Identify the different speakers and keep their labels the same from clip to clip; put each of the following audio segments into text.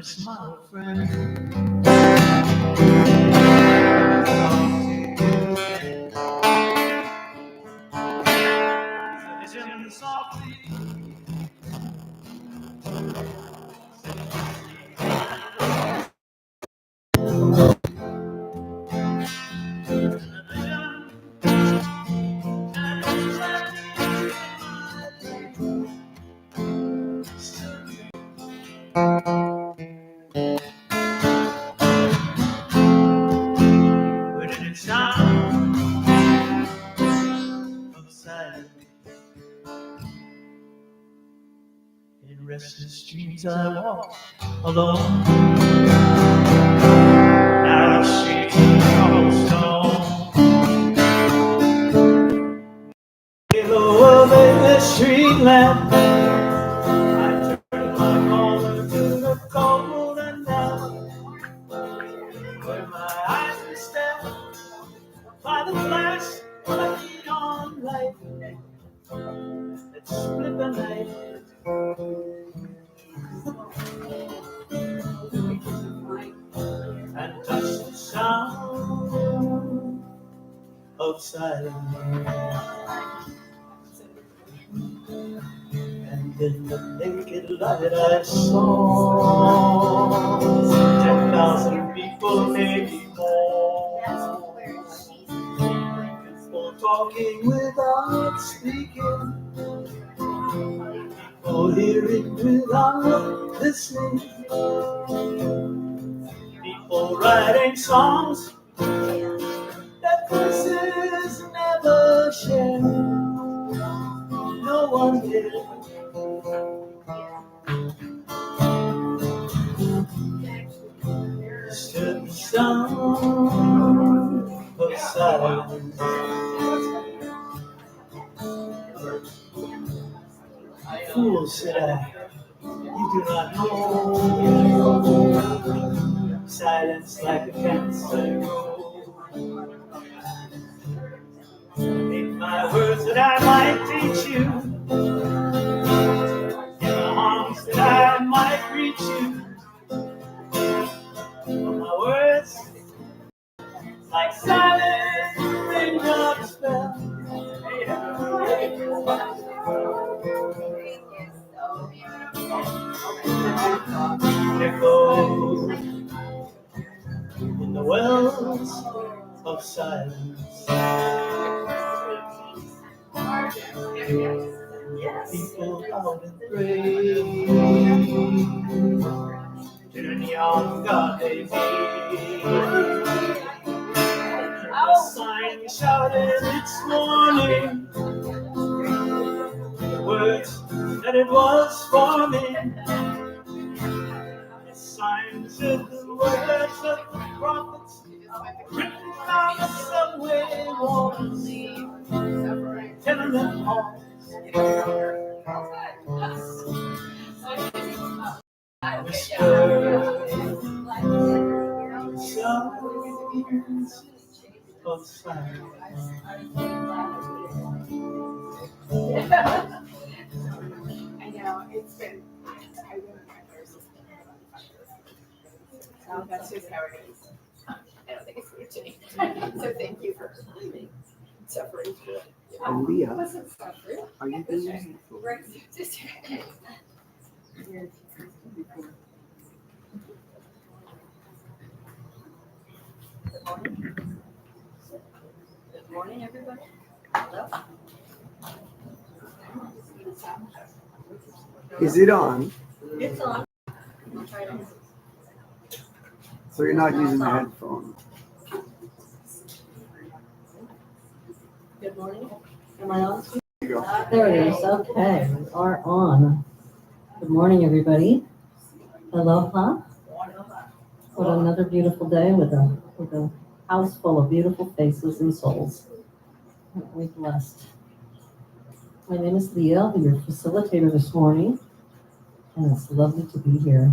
Speaker 1: promise, my old friend. Listen softly. Where did it sound of silence? In restless dreams I walk alone. Narrow streets of cobblestone. Below the street lamp, I turn my collar to the cold and damp, where my eyes are stabbed by the flash of a neon light that split the night. And touch the sound of silence. And in the naked light I saw 10,000 people, maybe more, people talking without speaking, people hearing without listening, people writing songs that voices never share. No one did. Stood the sound of silence. Fool, said I, you do not know. Silence like a cancer in my words that I might teach you, in the arms that I might reach you. But my words, like silent raindrops fell. Echo in the wells of silence. People out and pray to the neon God they need. A sign shouted its morning, the words that it was for me. A sign said the words of the prophets written on the subway walls, tenement halls. Whisper sounds of silence.
Speaker 2: I know, it's been, I really so that's just how it is. I don't think it's going to change. So thank you for suffering through it.
Speaker 3: Leah,
Speaker 2: Wasn't suffering.
Speaker 3: are you doing this?
Speaker 2: Right. Just
Speaker 4: Good morning, everybody. Hello.
Speaker 3: Is it on?
Speaker 4: It's on. I'll try to.
Speaker 3: So you're not using the headphone?
Speaker 4: Good morning. Am I on?
Speaker 3: There you go.
Speaker 4: There it is. Okay, we are on. Good morning, everybody. Aloha. What another beautiful day with a house full of beautiful faces and souls. Aren't we blessed? My name is Leah. I'll be your facilitator this morning, and it's lovely to be here.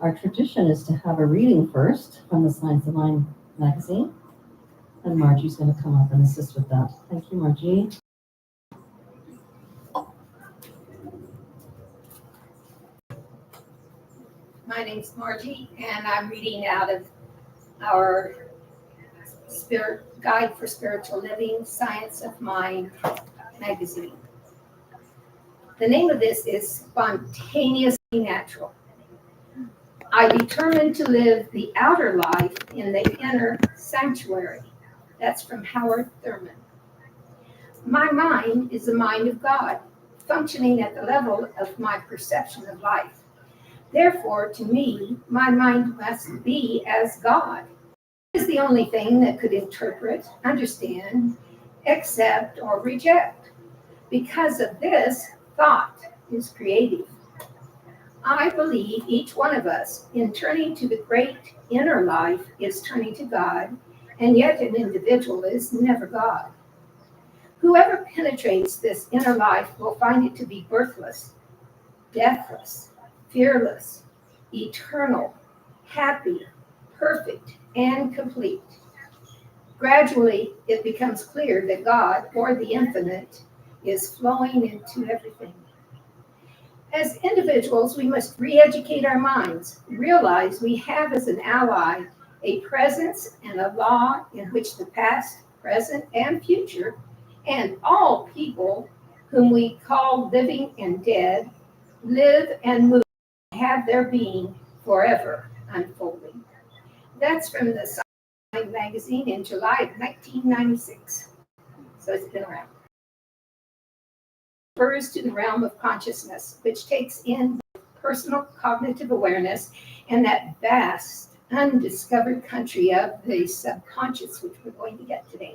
Speaker 4: Our tradition is to have a reading first from the Science of Mind magazine, and Margie's going to come up and assist with that. Thank you, Margie.
Speaker 2: My name's Margie, and I'm reading out of our Spirit Guide for Spiritual Living, Science of Mind magazine. The name of this is Spontaneously Natural. I determined to live the outer life in the inner sanctuary. That's from Howard Thurman. My mind is the mind of God, functioning at the level of my perception of life. Therefore, to me, my mind must be as God. It is the only thing that could interpret, understand, accept, or reject. Because of this, thought is creative. I believe each one of us, in turning to the great inner life, is turning to God, and yet an individual is never God. Whoever penetrates this inner life will find it to be birthless, deathless, fearless, eternal, happy, perfect, and complete. Gradually, it becomes clear that God, or the infinite, is flowing into everything. As individuals, we must re-educate our minds, realize we have as an ally a presence and a law in which the past, present, and future, and all people whom we call living and dead, live and move, have their being forever unfolding. That's from the Science magazine in July of 1996. So it's been around. It refers to the realm of consciousness, which takes in personal cognitive awareness and that vast, undiscovered country of the subconscious, which we're going to get today.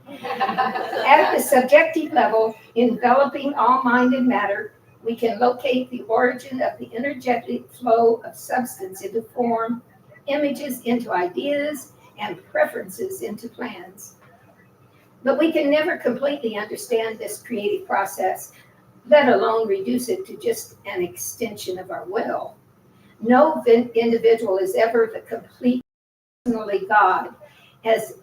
Speaker 2: At the subjective level, enveloping all mind and matter, we can locate the origin of the energetic flow of substance into form, images into ideas, and preferences into plans. But we can never completely understand this creative process, let alone reduce it to just an extension of our will. No individual is ever the complete personally God,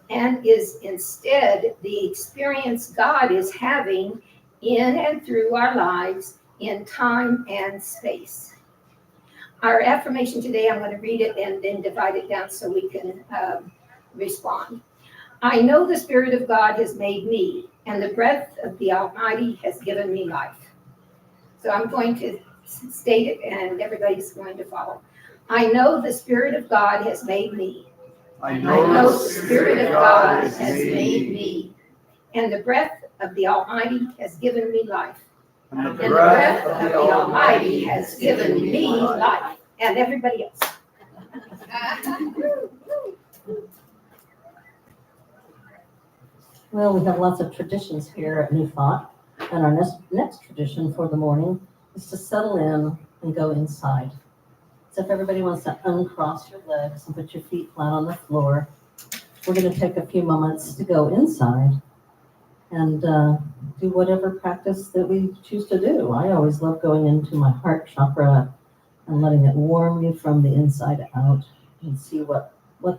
Speaker 2: and is instead the experience God is having in and through our lives in time and space. Our affirmation today, I'm going to read it and then divide it down so we can respond. I know the Spirit of God has made me, and the breath of the Almighty has given me life. So I'm going to state it, and everybody's going to follow. I know the Spirit of God has made me.
Speaker 3: I
Speaker 2: know the Spirit of God has made me, and the breath of the Almighty has given me life.
Speaker 3: And
Speaker 2: And the breath of the Almighty has given me life, and everybody else.
Speaker 4: Well, we have lots of traditions here at New Thought, and our next tradition for the morning is to settle in and go inside. So if everybody wants to uncross your legs and put your feet flat on the floor, we're going to take a few moments to go inside and do whatever practice that we choose to do. I always love going into my heart chakra and letting it warm me from the inside out and see what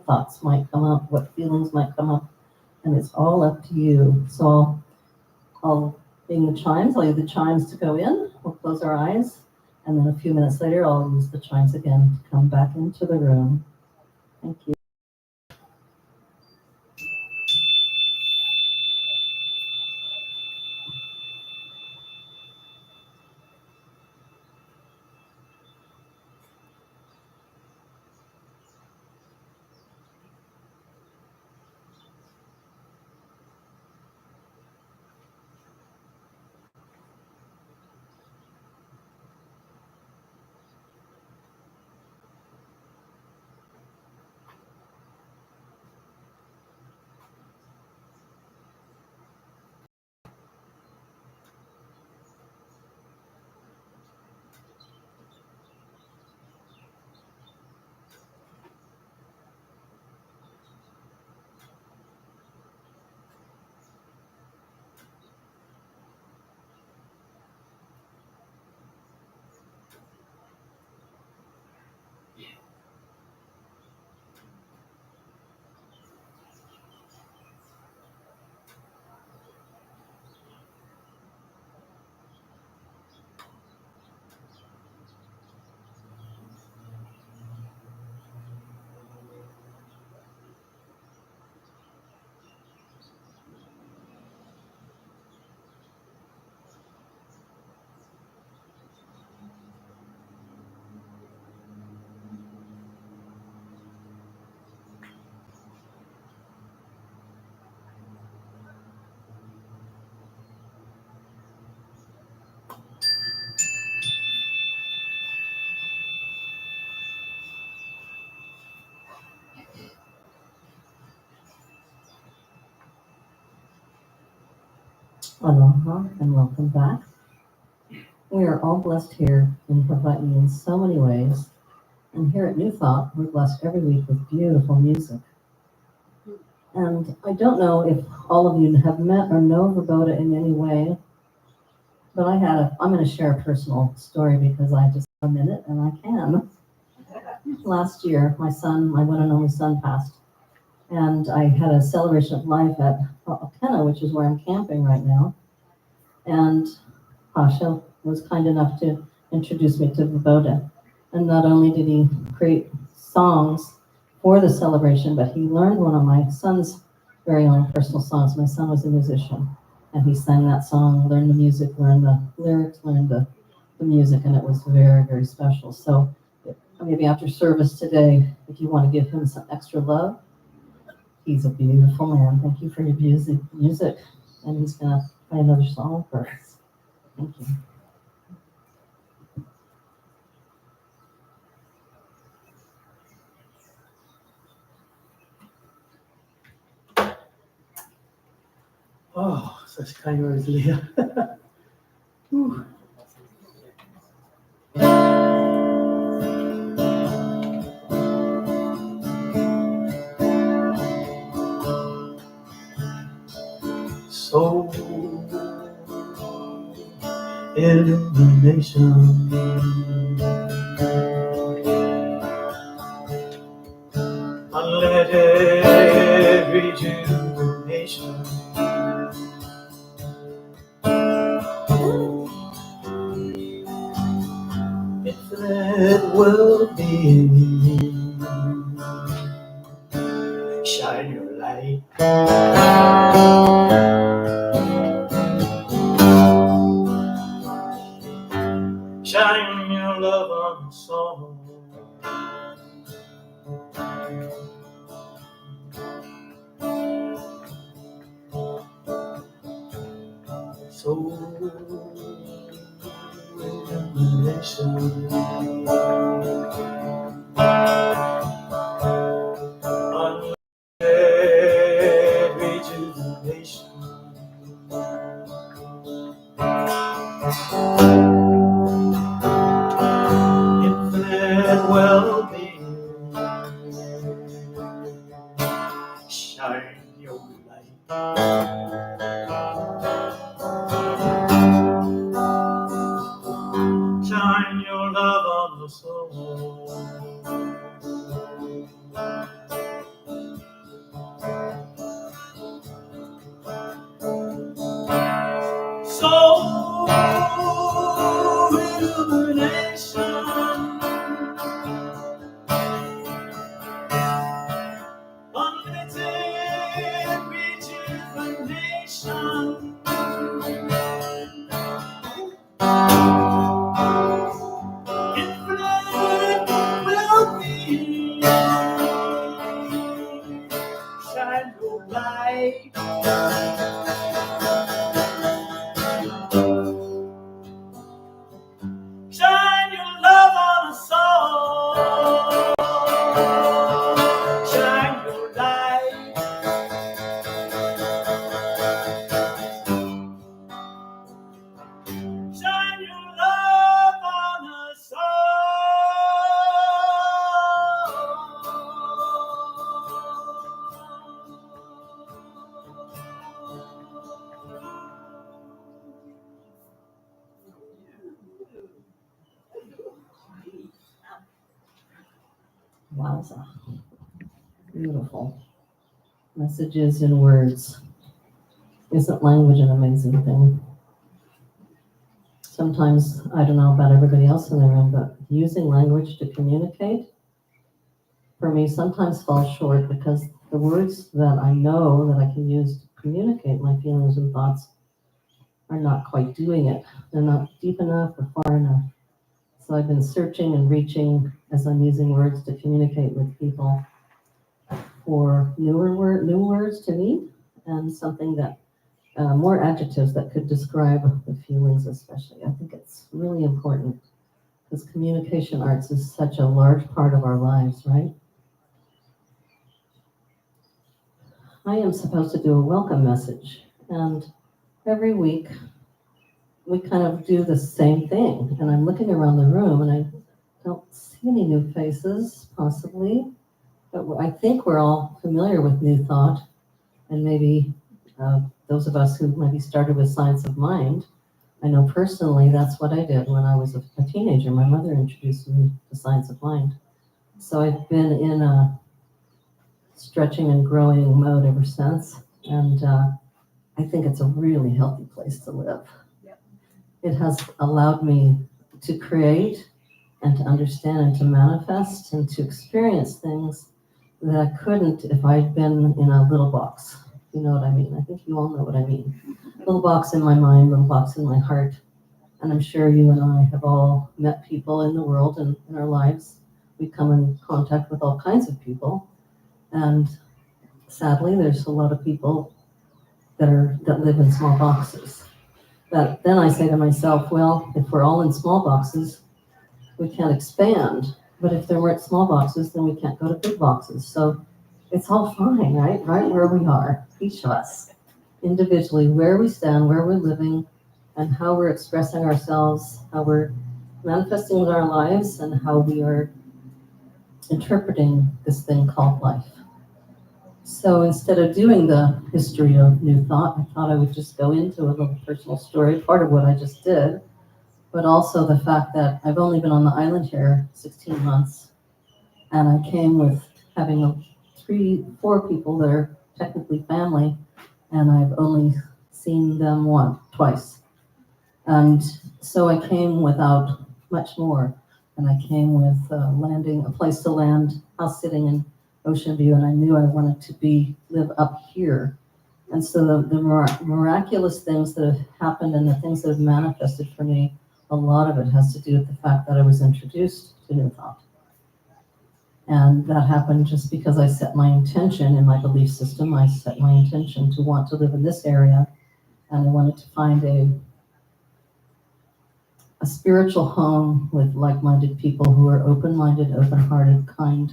Speaker 4: thoughts might come up, what feelings might come up. And it's all up to you. So I'll ring the chimes. I'll use the chimes to go in. We'll close our eyes. And then a few minutes later, I'll use the chimes again to come back into the room. Thank you. Aloha and welcome back. We are all blessed here in Hawaii in so many ways. And here at New Thought, we're blessed every week with beautiful music. And I don't know if all of you have met or know Vaboda in any way, but I'm going to share a personal story because I just have a minute and I can. Last year, my one and only son passed. And I had a celebration of life at Okena, which is where I'm camping right now. And Pasha was kind enough to introduce me to Vaboda. And not only did he create songs for the celebration, but he learned one of my son's very own personal songs. My son was a musician, and he sang that song, learned the music, learned the lyrics, learned the music, and it was very, very special. So maybe after service today, if you want to give him some extra love, he's a beautiful man. Thank you for your music. And he's going to play another song for us. Thank you.
Speaker 1: Oh, such kind words, Leah. Whew. Soul illumination, unlimited rejuvenation, infinite well-being. Shine your light. Shine your love on the soul. Soul illumination, unlimited rejuvenation, infinite well-being. Shine your light. Shine your love on the soul. Soul illumination, unlimited rejuvenation, infinite well-being. Shine your light. Shine your love on the soul. Shine your light. Shine your love on the
Speaker 4: Wowza. Beautiful. Messages in words. Isn't language an amazing thing? Sometimes, I don't know about everybody else in the room, but using language to communicate, for me, sometimes falls short because the words that I know that I can use to communicate my feelings and thoughts are not quite doing it. They're not deep enough or far enough. So I've been searching and reaching as I'm using words to communicate with people for new words to me and something that more adjectives that could describe the feelings especially. I think it's really important because communication arts is such a large part of our lives, right? I am supposed to do a welcome message, and every week we kind of do the same thing. And I'm looking around the room and I don't see any new faces, possibly. But I think we're all familiar with New Thought. And maybe those of us who maybe started with Science of Mind, I know personally that's what I did when I was a teenager. My mother introduced me to Science of Mind. So I've been in a stretching and growing mode ever since. And I think it's a really healthy place to live.
Speaker 2: Yep.
Speaker 4: It has allowed me to create and to understand and to manifest and to experience things that I couldn't if I'd been in a little box. You know what I mean? I think you all know what I mean. Little box in my mind, little box in my heart. And I'm sure you and I have all met people in the world and in our lives. We come in contact with all kinds of people. And sadly, there's a lot of people that live in small boxes. But then I say to myself, well, if we're all in small boxes, we can't expand. But if there weren't small boxes, then we can't go to big boxes. So it's all fine, right? Right where we are, each of us, individually, where we stand, where we're living, and how we're expressing ourselves, how we're manifesting with our lives, and how we are interpreting this thing called life. So instead of doing the history of New Thought, I thought I would just go into a little personal story, part of what I just did, but also the fact that I've only been on the island here 16 months, and I came with having 4 people that are technically family, and I've only seen them twice. And so I came without much more, and I came with a place to land, house sitting in Ocean View, and I knew I wanted to live up here. And so the miraculous things that have happened and the things that have manifested for me, a lot of it has to do with the fact that I was introduced to New Thought. And that happened just because I set my intention in my belief system. I set my intention to want to live in this area, and I wanted to find a spiritual home with like-minded people who are open-minded, open-hearted, kind,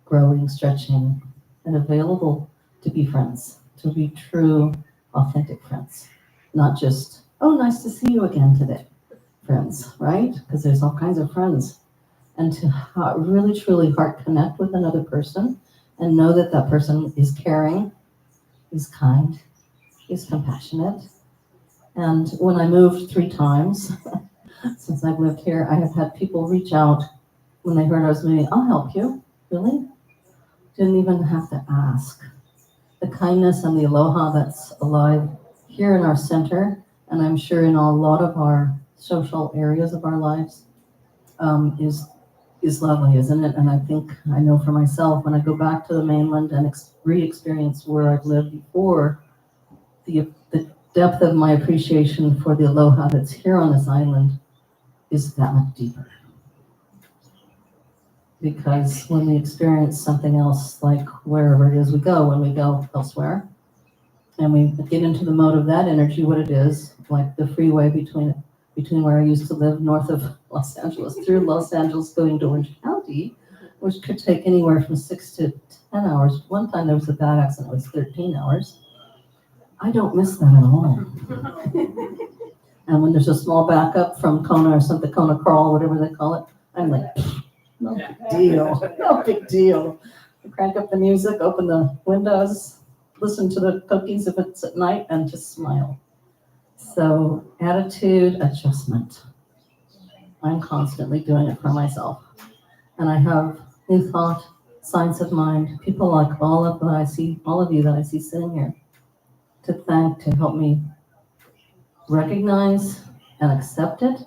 Speaker 4: growing, stretching, and available to be friends, to be true, authentic friends. Not just, oh, nice to see you again today, friends, right? Because there's all kinds of friends. And to really, truly heart connect with another person and know that that person is caring, is kind, is compassionate. And when I moved 3 times, since I've lived here, I have had people reach out when they heard I was moving, I'll help you. Really? Didn't even have to ask. The kindness and the aloha that's alive here in our center, and I'm sure in a lot of our social areas of our lives, is lovely, isn't it? And I think I know for myself, when I go back to the mainland and re-experience where I've lived before, the depth of my appreciation for the aloha that's here on this island is that much deeper. Because when we experience something else, like wherever it is we go, when we go elsewhere, and we get into the mode of that energy, what it is, like the freeway between where I used to live north of Los Angeles, through Los Angeles going to Orange County, which could take anywhere from 6 to 10 hours. One time there was a bad accident, it was 13 hours. I don't miss that at all. And when there's a small backup from Kona or something, Kona Crawl, whatever they call it, I'm like, no big deal, no big deal. I crank up the music, open the windows, listen to the cookies if it's at night, and just smile. So attitude adjustment. I'm constantly doing it for myself. And I have New Thought, Science of Mind, people like all of you that I see sitting here, to thank, to help me recognize and accept it.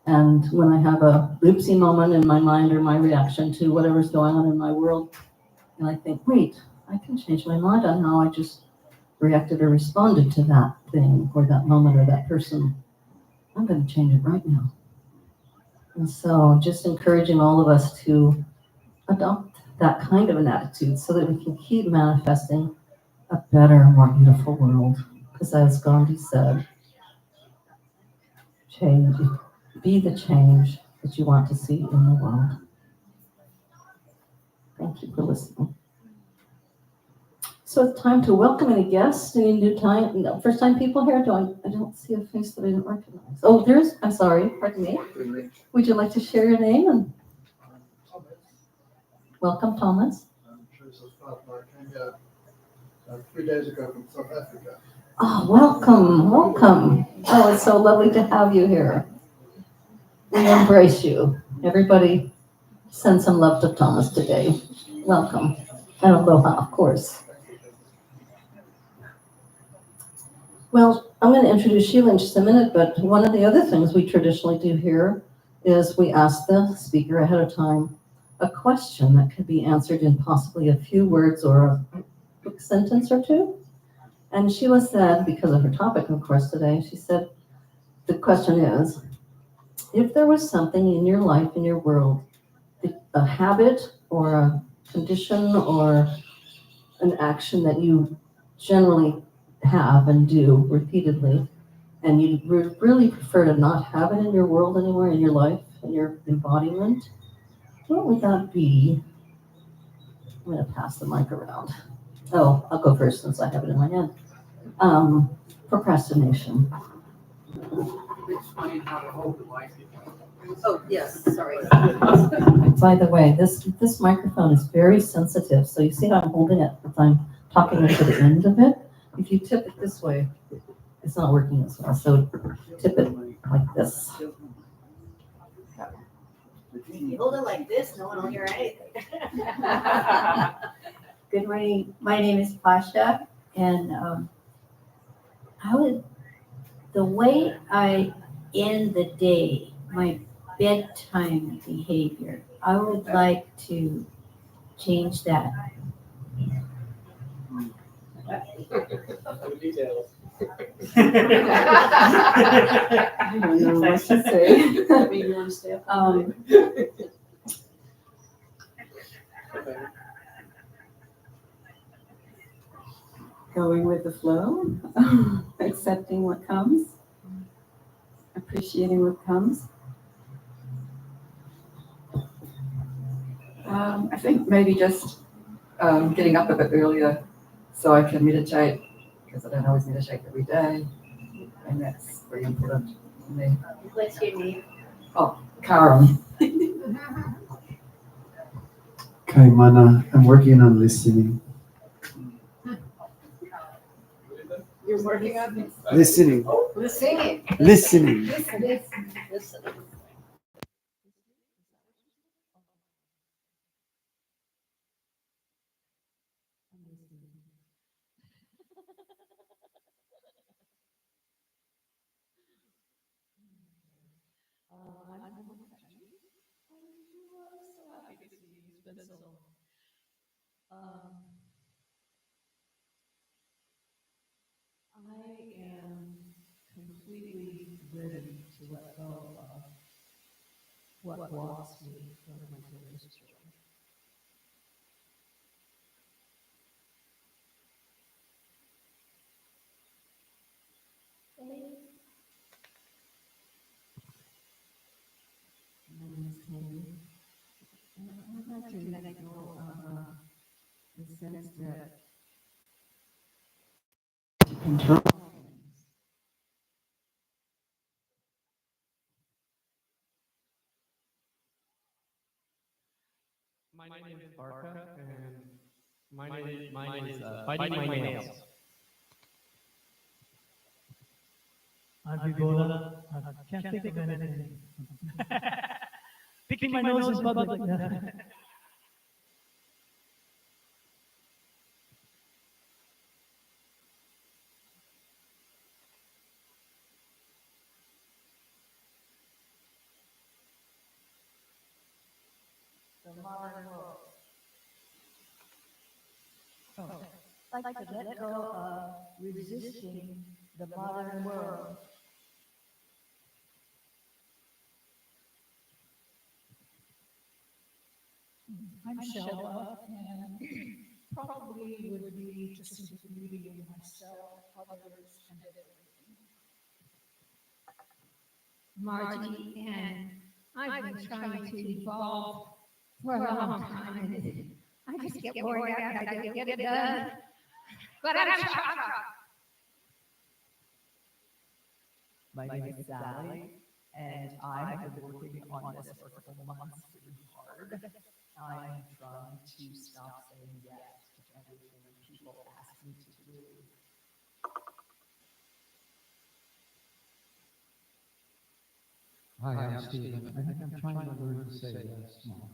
Speaker 4: And when I have a oopsie moment in my mind or my reaction to whatever's going on in my world, and I think, wait, I can change my mind on how I just reacted or responded to that thing or that moment or that person. I'm going to change it right now. And so just encouraging all of us to adopt that kind of an attitude so that we can keep manifesting a better, more beautiful world. Because as Gandhi said, change, be the change that you want to see in the world. Thank you for listening. So it's time to welcome any guests, any new time, no, first time people here. I don't see a face that I didn't recognize. Oh, I'm sorry, pardon me. Would you like to share your name and welcome, Thomas?
Speaker 5: I'm Teresa Scott, and I came here 3 days ago from South Africa.
Speaker 4: Oh, welcome, welcome. Oh, it's so lovely to have you here. We embrace you. Everybody send some love to Thomas today. Welcome. And aloha, of course. Well, I'm going to introduce Sheila in just a minute, but one of the other things we traditionally do here is we ask the speaker ahead of time a question that could be answered in possibly a few words or a quick sentence or two. And Sheila said, because of her topic, of course, today, she said, the question is, if there was something in your life, in your world, a habit or a condition or an action that you generally have and do repeatedly, and you really prefer to not have it in your world anymore, in your life, in your embodiment, what would that be? I'm going to pass the mic around. Oh, I'll go first since I have it in my hand. Procrastination. Oh, yes, sorry. By the way, this microphone is very sensitive, so you see how I'm holding it as I'm talking to the end of it? If you tip it this way, it's not working as well, so tip it like this.
Speaker 6: If you hold it like this, no one will hear anything. Good morning. My name is Pasha, and the way I end the day, my bedtime behavior, I would like to change that.
Speaker 1: Details.
Speaker 6: I don't know what to say.
Speaker 2: Maybe you want to stay up.
Speaker 6: Going with the flow, accepting what comes, appreciating what comes.
Speaker 7: I think maybe just getting up a bit earlier so I can meditate, because I don't always meditate every day, and that's very important for me.
Speaker 2: What's your name?
Speaker 7: Karen.
Speaker 3: Okay, Mana, I'm working on listening.
Speaker 2: You're working on this.
Speaker 3: Listening.
Speaker 2: Listening.
Speaker 3: Listening.
Speaker 2: Listen.
Speaker 4: I am completely ready to let go of what blocks me from my greatest joy. My name is Tammy, and I'd like to let go of the sense that control things.
Speaker 8: My name is Barca, and mine is biting my nails.
Speaker 1: I'm Vigola. I can't think of anything. Picking my nose in public.
Speaker 6: The modern world. So, I'd like to let go of resisting the modern world.
Speaker 9: I'm Sheila, and probably would be just into the beauty of myself, others, and everything.
Speaker 2: Margie, and I've been trying to evolve for a long time, and I just get bored after I get it done. but I'm shocked.
Speaker 10: My name is Sally, and I have been working on this for a couple months really hard. I am trying to stop saying yes to everything people ask me to do.
Speaker 11: Hi, I'm Steve. I think I'm trying to learn to say yes more.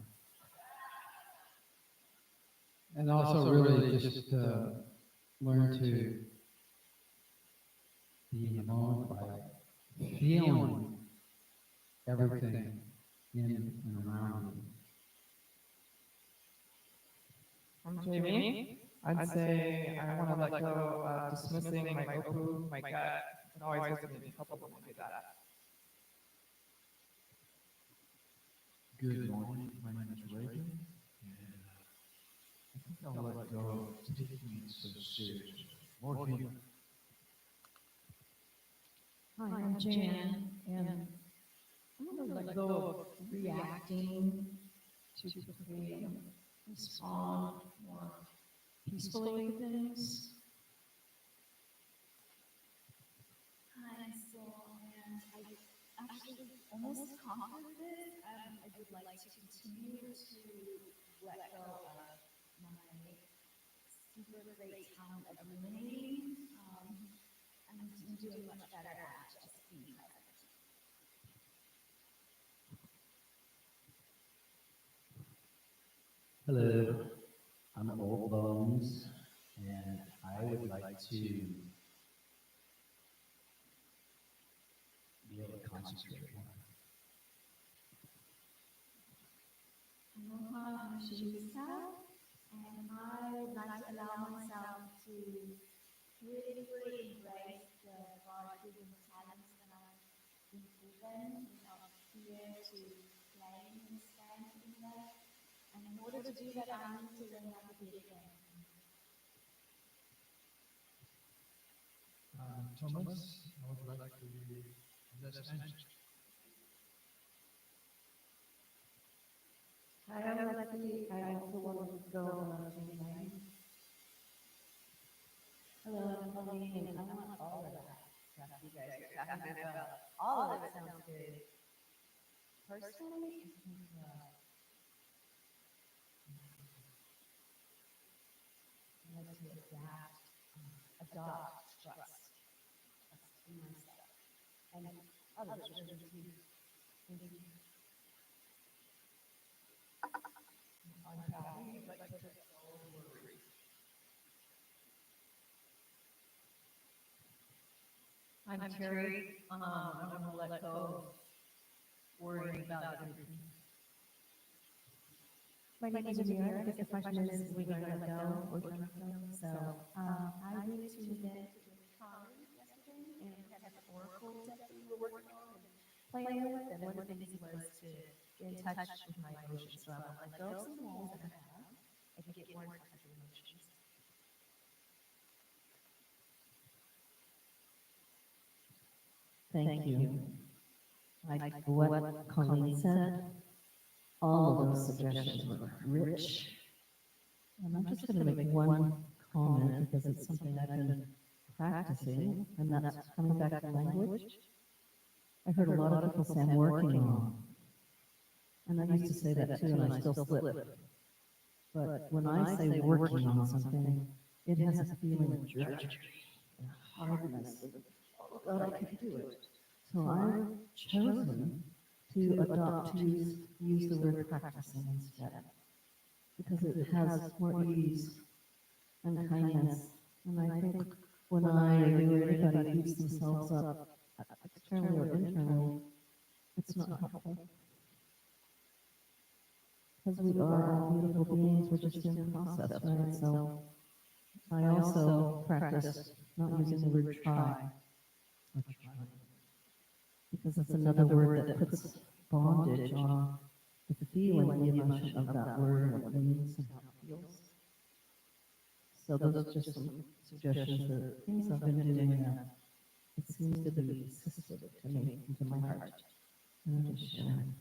Speaker 11: And also really just learn to be in the moment by feeling everything in and around me.
Speaker 12: I'm Jamie. I'd say I want to let go of dismissing my opu, my gut. It always gets me in trouble when I do that.
Speaker 11: Good morning. My name is Reagan, and I think I'll let go of taking it so seriously. More humor.
Speaker 9: Hi, I'm Jan, and I'm going to let go of reacting to quickly and respond more peacefully to things.
Speaker 13: Hi, so, and I actually almost conquered it. I would like to continue to let go of my super great talent of ruminating. I'm doing much better at just being present.
Speaker 11: Hello, I'm Old Bones, and I would like to be able to concentrate more.
Speaker 13: Aloha, I'm Sheila, and I would like to allow myself to really, really embrace the God-given talents that I've been given without fear to play and stand in that. And in order to do that, I need to learn how to be again.
Speaker 11: Thomas, I would like to be less anxious.
Speaker 9: Hi, I'm Lexi. I also want to go on anxiety.
Speaker 6: Hello, I'm Colleen, and I want all of that stuff you guys are talking about. All of it sounds good. Personally, I think I like to adapt, adopt, trust in myself and others too. Thank you.
Speaker 12: I'm Kathy. I'd like to let go of worries.
Speaker 9: I'm Terry. I want to let go of worrying about everything.
Speaker 14: My name is Amira. I guess the question is, we going to let go or can let go? So, I went to the conference yesterday and we had this oracle deck that we were working on and playing with. And one of the things was to get in touch with my emotions. So I want to let go of some walls that I have and get more in touch with emotions.
Speaker 4: Thank you. Like what Colleen said, all of those suggestions were rich. And I'm just going to make one comment because it's something I've been practicing, and that's coming back to language. I heard a lot of people say I'm working on, and I used to say that too, and I still slip. But when I say working on something, it has a feeling of drudgery, and hardness, and, oh God, I can't do it. So I've chosen to adopt, to use the word practicing instead, because it has more ease and kindness. And I think when I or you or anybody beats themselves up, externally or internally, it's not helpful. Because we are all beautiful beings, we're just in process, right? So I also practice not using the word try, or try, because it's another word that puts bondage on the feeling, the emotion of that word, what it means and how it feels. So those are just some suggestions of things I've been doing that it seems to be assisted to me, into my heart. And I'm just sharing.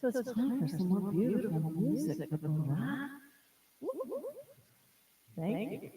Speaker 4: So it's time for some more beautiful music. Thank you.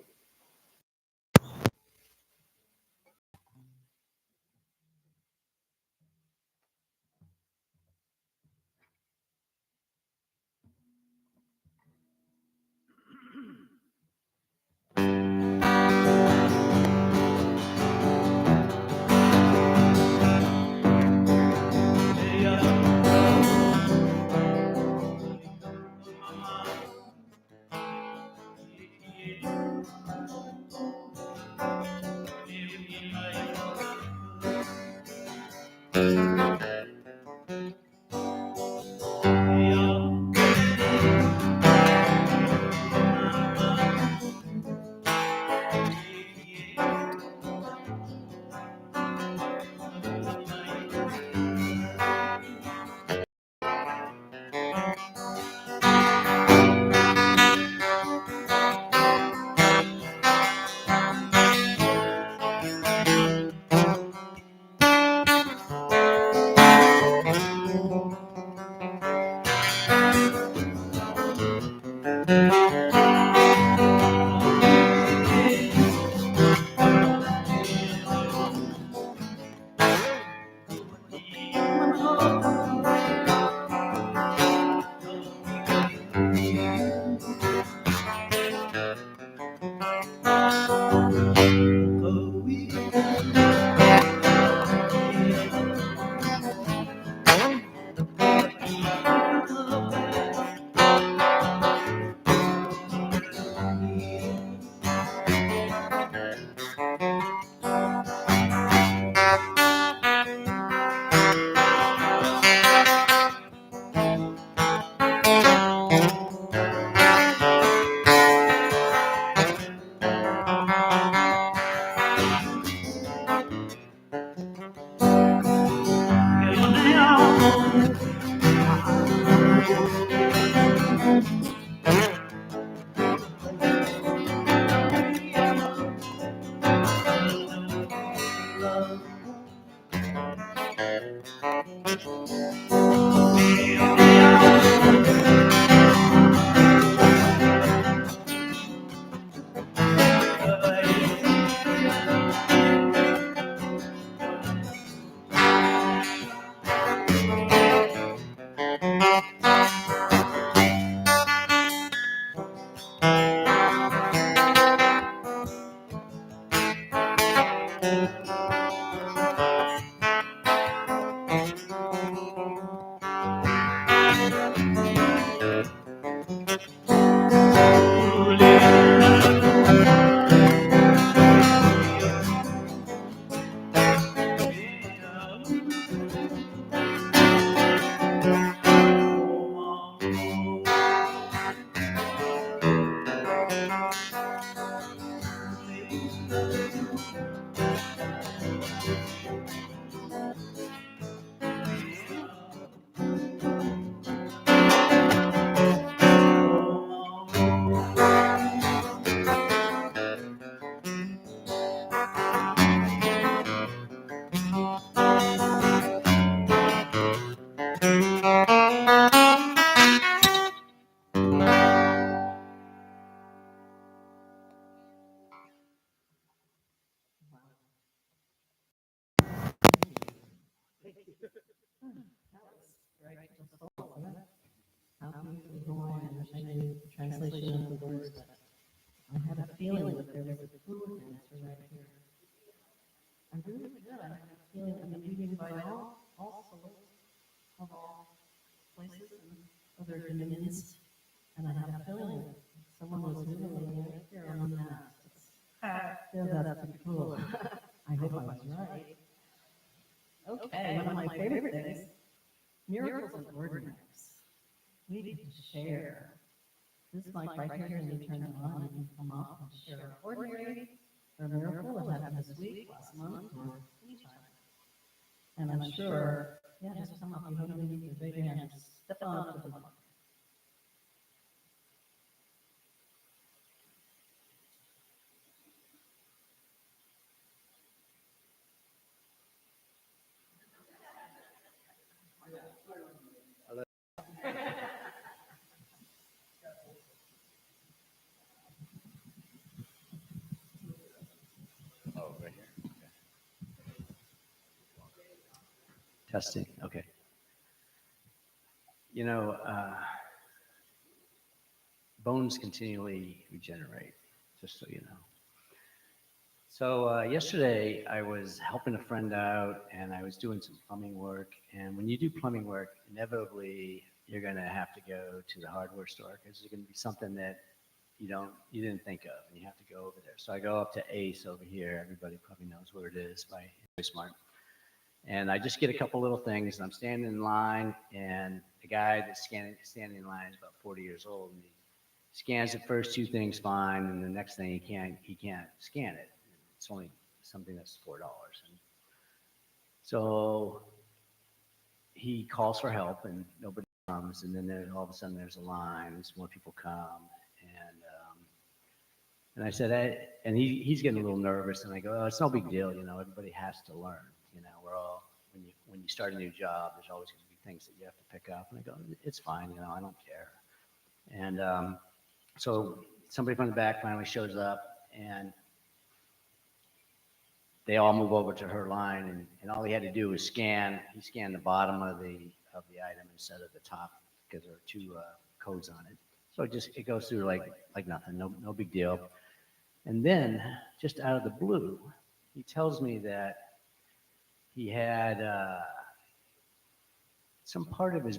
Speaker 4: How beautifully Hawaiian. I wish I knew the translation of the words, but I had a feeling that there was a fluid answer right here. I'm doing good. I have a feeling I'm reading by all souls of all places and other dominions, and I have a feeling that someone was moving right there on the mat. Yeah, that's pretty cool. I hope I was right. Okay, one of my favorite things, miracles and ordinaries. We get to share. This mic right here is going to be turned on. You can come up and share an ordinary or a miracle that happened this week, last month, or anytime. And I'm sure, yeah, just come up. You don't even need to raise your hand. Just step on up to the mic.
Speaker 15: Oh, right here. Okay. Testing. Okay. You know, bones continually regenerate, just so you know. So yesterday I was helping a friend out and I was doing some plumbing work. And when you do plumbing work, inevitably you're going to have to go to the hardware store because there's going to be something that you didn't think of, and you have to go over there. So I go up to Ace over here. Everybody probably knows where it is by Smart. And I just get a couple little things, and I'm standing in line, and the guy that's standing in line is about 40 years old, and he scans the first two things fine, and the next thing he can't scan it. It's only something that's $4. And so he calls for help, and nobody comes, and then all of a sudden there's a line, and some more people come, and I said, and he's getting a little nervous, and I go, oh, it's no big deal, everybody has to learn, we're all, when you start a new job, there's always going to be things that you have to pick up, and I go, it's fine, I don't care. And so somebody from the back finally shows up, and they all move over to her line, and all he had to do was scanned the bottom of the item instead of the top, because there are two codes on it. So it goes through like nothing, no big deal. And then, just out of the blue, he tells me that he had some part of his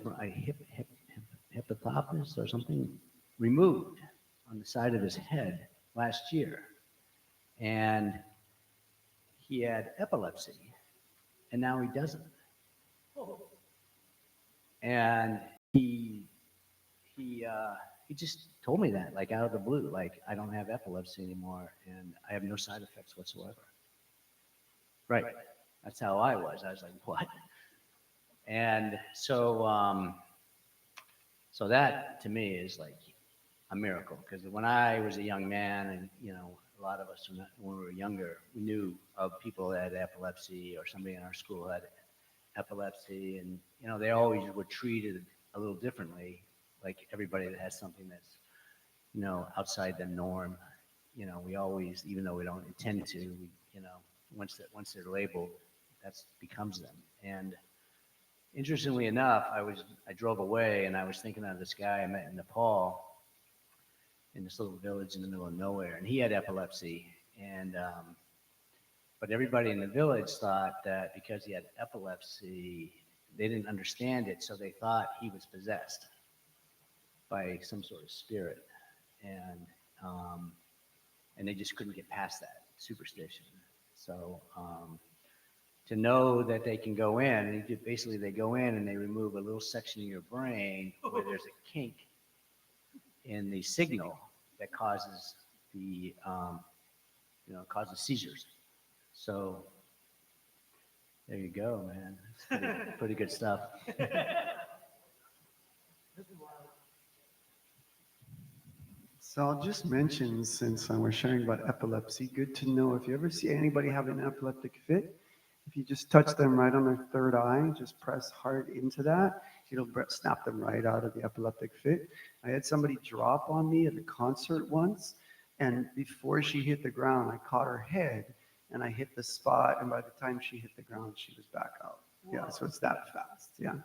Speaker 15: hippocampus or something removed on the side of his head last year. And he had epilepsy, and now he doesn't. And he just told me that, like out of the blue, like I don't have epilepsy anymore, and I have no side effects whatsoever. Right. That's how I was. I was like, what? And so, so that to me is like a miracle, because when I was a young man, and a lot of us when we were younger, we knew of people that had epilepsy, or somebody in our school had epilepsy, and they always were treated a little differently, like everybody that has something that's outside the norm. We always, even though we don't intend to, once they're labeled, that becomes them. And interestingly enough, I drove away, and I was thinking of this guy I met in Nepal, in this little village in the middle of nowhere, and he had epilepsy, and but everybody in the village thought that because he had epilepsy, they didn't understand it, so they thought he was possessed by some sort of spirit, and they just couldn't get past that superstition. So to know that they can go in, and basically they go in and they remove a little section of your brain where there's a kink in the signal that causes causes seizures. So there you go, man. It's pretty good stuff.
Speaker 3: So I'll just mention, since we're sharing about epilepsy, good to know if you ever see anybody have an epileptic fit, if you just touch them right on their third eye, just press hard into that, it'll snap them right out of the epileptic fit. I had somebody drop on me at a concert once, and before she hit the ground, I caught her head, and I hit the spot, and by the time she hit the ground, she was back out. Yeah, so it's that fast, yeah.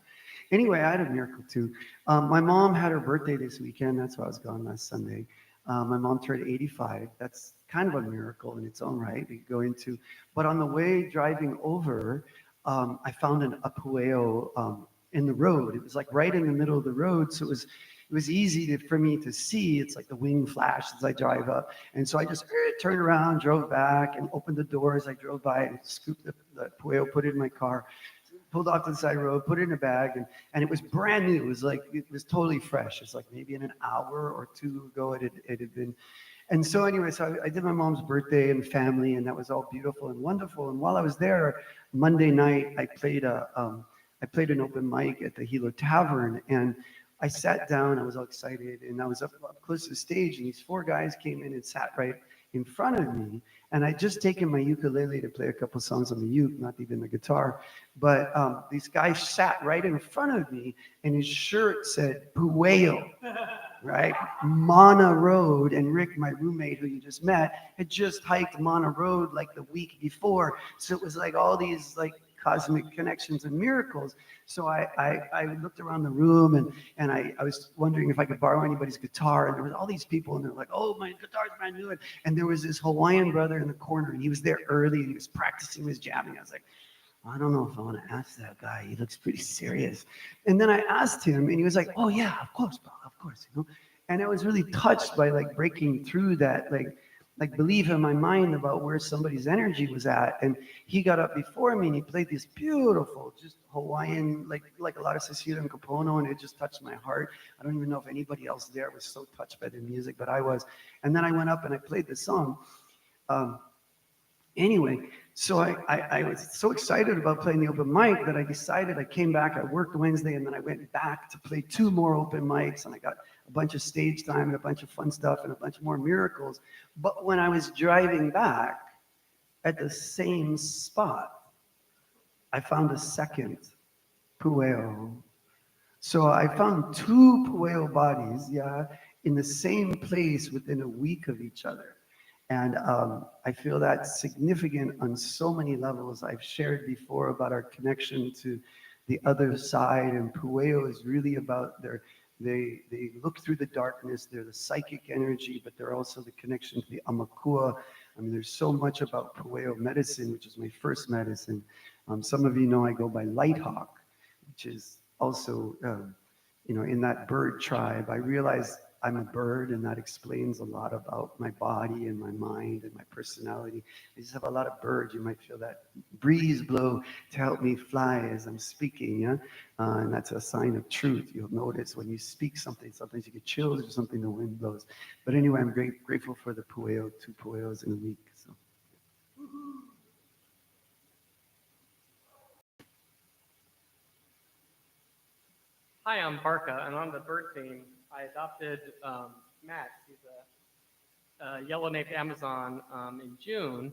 Speaker 3: Anyway, I had a miracle too. My mom had her birthday this weekend. That's why I was gone last Sunday. My mom turned 85. That's kind of a miracle in its own right. We could go into, but on the way driving over, I found a pueo in the road. It was like right in the middle of the road, so it was easy for me to see. It's like the wing flash as I drive up, and so I just turned around, drove back, and opened the door as I drove by, and scooped the pueo, put it in my car, pulled off to the side road, put it in a bag, and it was brand new. It was totally fresh. It's like maybe in an hour or two ago it had been. And so anyway, so I did my mom's birthday and family, and that was all beautiful and wonderful. And while I was there, Monday night, I played an open mic at the Hilo Tavern, and I sat down. I was all excited, and I was up close to the stage, and these four guys came in and sat right in front of me, and I'd just taken my ukulele to play a couple songs on the uke, not even the guitar, but these guys sat right in front of me, and his shirt said Pueo, right? Mana Road, and Rick, my roommate who you just met, had just hiked Mana Road like the week before, so it was like all these like cosmic connections and miracles. So I looked around the room, and I was wondering if I could borrow anybody's guitar, and there was all these people, and they're like, oh, my guitar's brand new, and there was this Hawaiian brother in the corner, and he was there early, and he was practicing his jamming. I was like, I don't know if I want to ask that guy. He looks pretty serious. And then I asked him, and he was like, oh yeah, of course, bro, of course, And I was really touched by like breaking through that, like like believe in my mind about where somebody's energy was at. And he got up before me and he played this beautiful, just Hawaiian, like a lot of Cecilia and Capono, and it just touched my heart. I don't even know if anybody else there was so touched by the music, but I was. And then I went up and I played the song. Anyway, so I was so excited about playing the open mic that I decided, I came back, I worked Wednesday, and then I went back to play 2 more open mics, and I got a bunch of stage time and a bunch of fun stuff and a bunch more miracles. But when I was driving back at the same spot, I found a second pueo. So I found 2 pueo bodies, yeah, in the same place within a week of each other. And I feel that's significant on so many levels. I've shared before about our connection to the other side, and Pueo is really about they look through the darkness, they're the psychic energy, but they're also the connection to the Amakua. I mean, there's so much about Pueo medicine, which is my first medicine. Some of you know I go by Lighthawk, which is also, in that bird tribe. I realize I'm a bird, and that explains a lot about my body and my mind and my personality. I just have a lot of birds. You might feel that breeze blow to help me fly as I'm speaking, yeah? And that's a sign of truth. You'll notice when you speak something, sometimes you get chills or something, the wind blows. But anyway, I'm grateful for the pueo, 2 pueos in a week. So.
Speaker 8: Hi, I'm Barca, and on the bird theme, I adopted Max. He's a yellow-naped Amazon in June,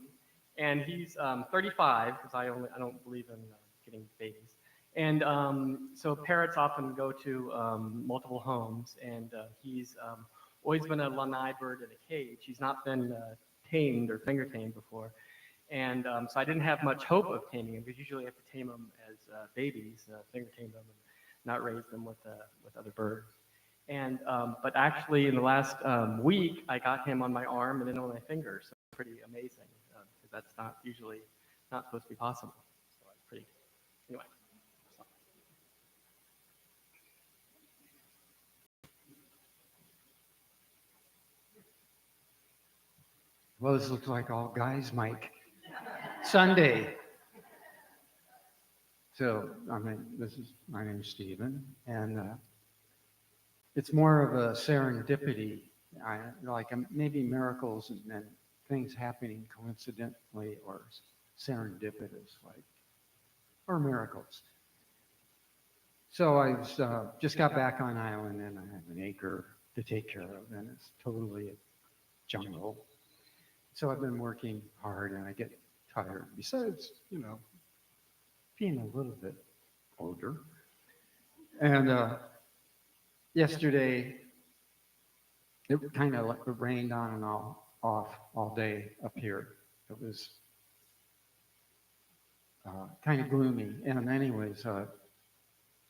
Speaker 8: and he's 35 because I don't believe in getting babies. And so parrots often go to multiple homes, and he's always been a lanai bird in a cage. He's not been tamed or finger tamed before. And so I didn't have much hope of taming him because usually I have to tame them as babies, finger tame them, and not raise them with other birds. And but actually, in the last week, I got him on my arm and then on my finger. So it's pretty amazing because that's not usually not supposed to be possible. So it's pretty. Anyway.
Speaker 16: Well, this looks like all guys, Mike. Sunday. So, my name's Stephen, and it's more of a serendipity, maybe miracles and then things happening coincidentally or serendipitous, or miracles. So I just got back on island, and I have an acre to take care of, and it's totally a jungle. So I've been working hard, and I get tired. Besides, being a little bit older. And yesterday, it kind of rained on and off all day up here. It was kind of gloomy. And anyways,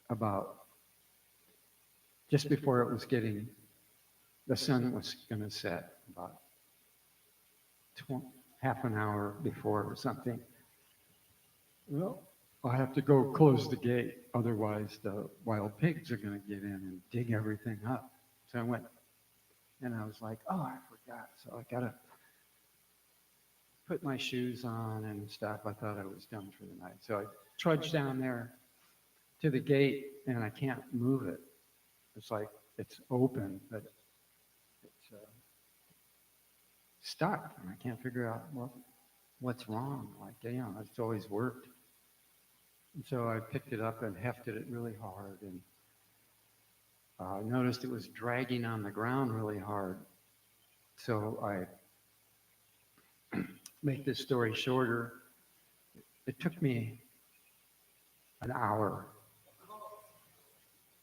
Speaker 16: about just before the sun was going to set, about half an hour before or something. Well, I'll have to go close the gate, otherwise the wild pigs are going to get in and dig everything up. So I went, and I was like, oh, I forgot. So I got to put my shoes on and stuff. I thought I was done for the night. So I trudged down there to the gate, and I can't move it. It's like it's open, but it's stuck, and I can't figure out what's wrong. It's always worked. And so I picked it up and hefted it really hard, and I noticed it was dragging on the ground really hard. So I make this story shorter. It took me an hour,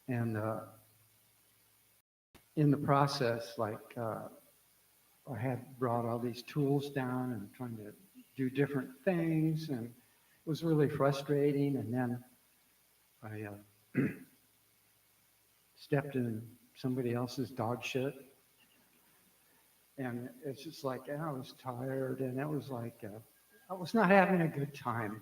Speaker 16: and in the process, I had brought all these tools down and trying to do different things, and it was really frustrating. And then I stepped in somebody else's dog shit, and it's just like, and I was tired, and it was like I was not having a good time.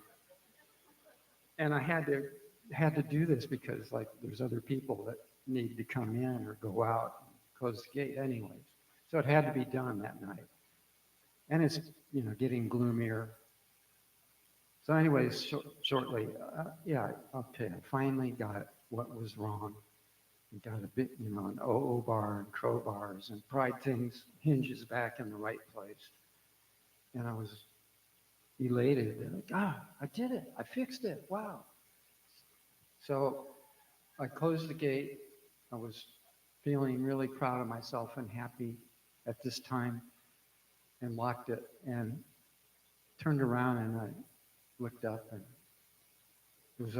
Speaker 16: And I had to do this because there's other people that need to come in or go out and close the gate anyways. So it had to be done that night. and it's, getting gloomier. So anyways, shortly, yeah, okay, I finally got what was wrong. We got a bit, an OO bar and crowbars and pried things, hinges back in the right place. And I was elated. Like, I did it. I fixed it. Wow. So I closed the gate. I was feeling really proud of myself and happy at this time, and locked it and turned around, and I looked up, and it was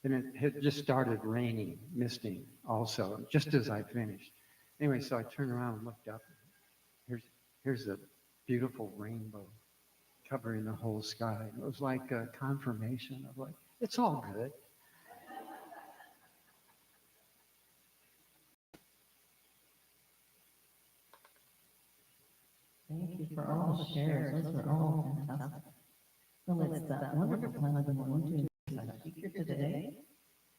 Speaker 16: and it had just started raining, misting also, just as I finished. Anyway, so I turned around and looked up. Here's a beautiful rainbow covering the whole sky. It was like a confirmation of like, it's all good.
Speaker 4: Thank you for all the shares. Those were all fantastic. Well, it's wonderful how I've been wanting to introduce our speaker today.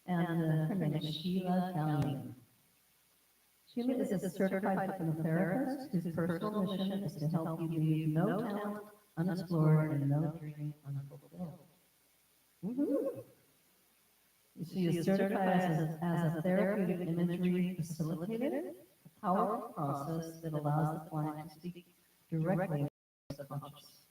Speaker 4: And her name is Sheila Gallien. Sheila is a certified hypnotherapist whose personal mission is to help you leave no talent unexplored and no dream unfulfilled. Woo-hoo. She is certified as a therapeutic imagery facilitator, a powerful process that allows the client to speak directly to the subconscious.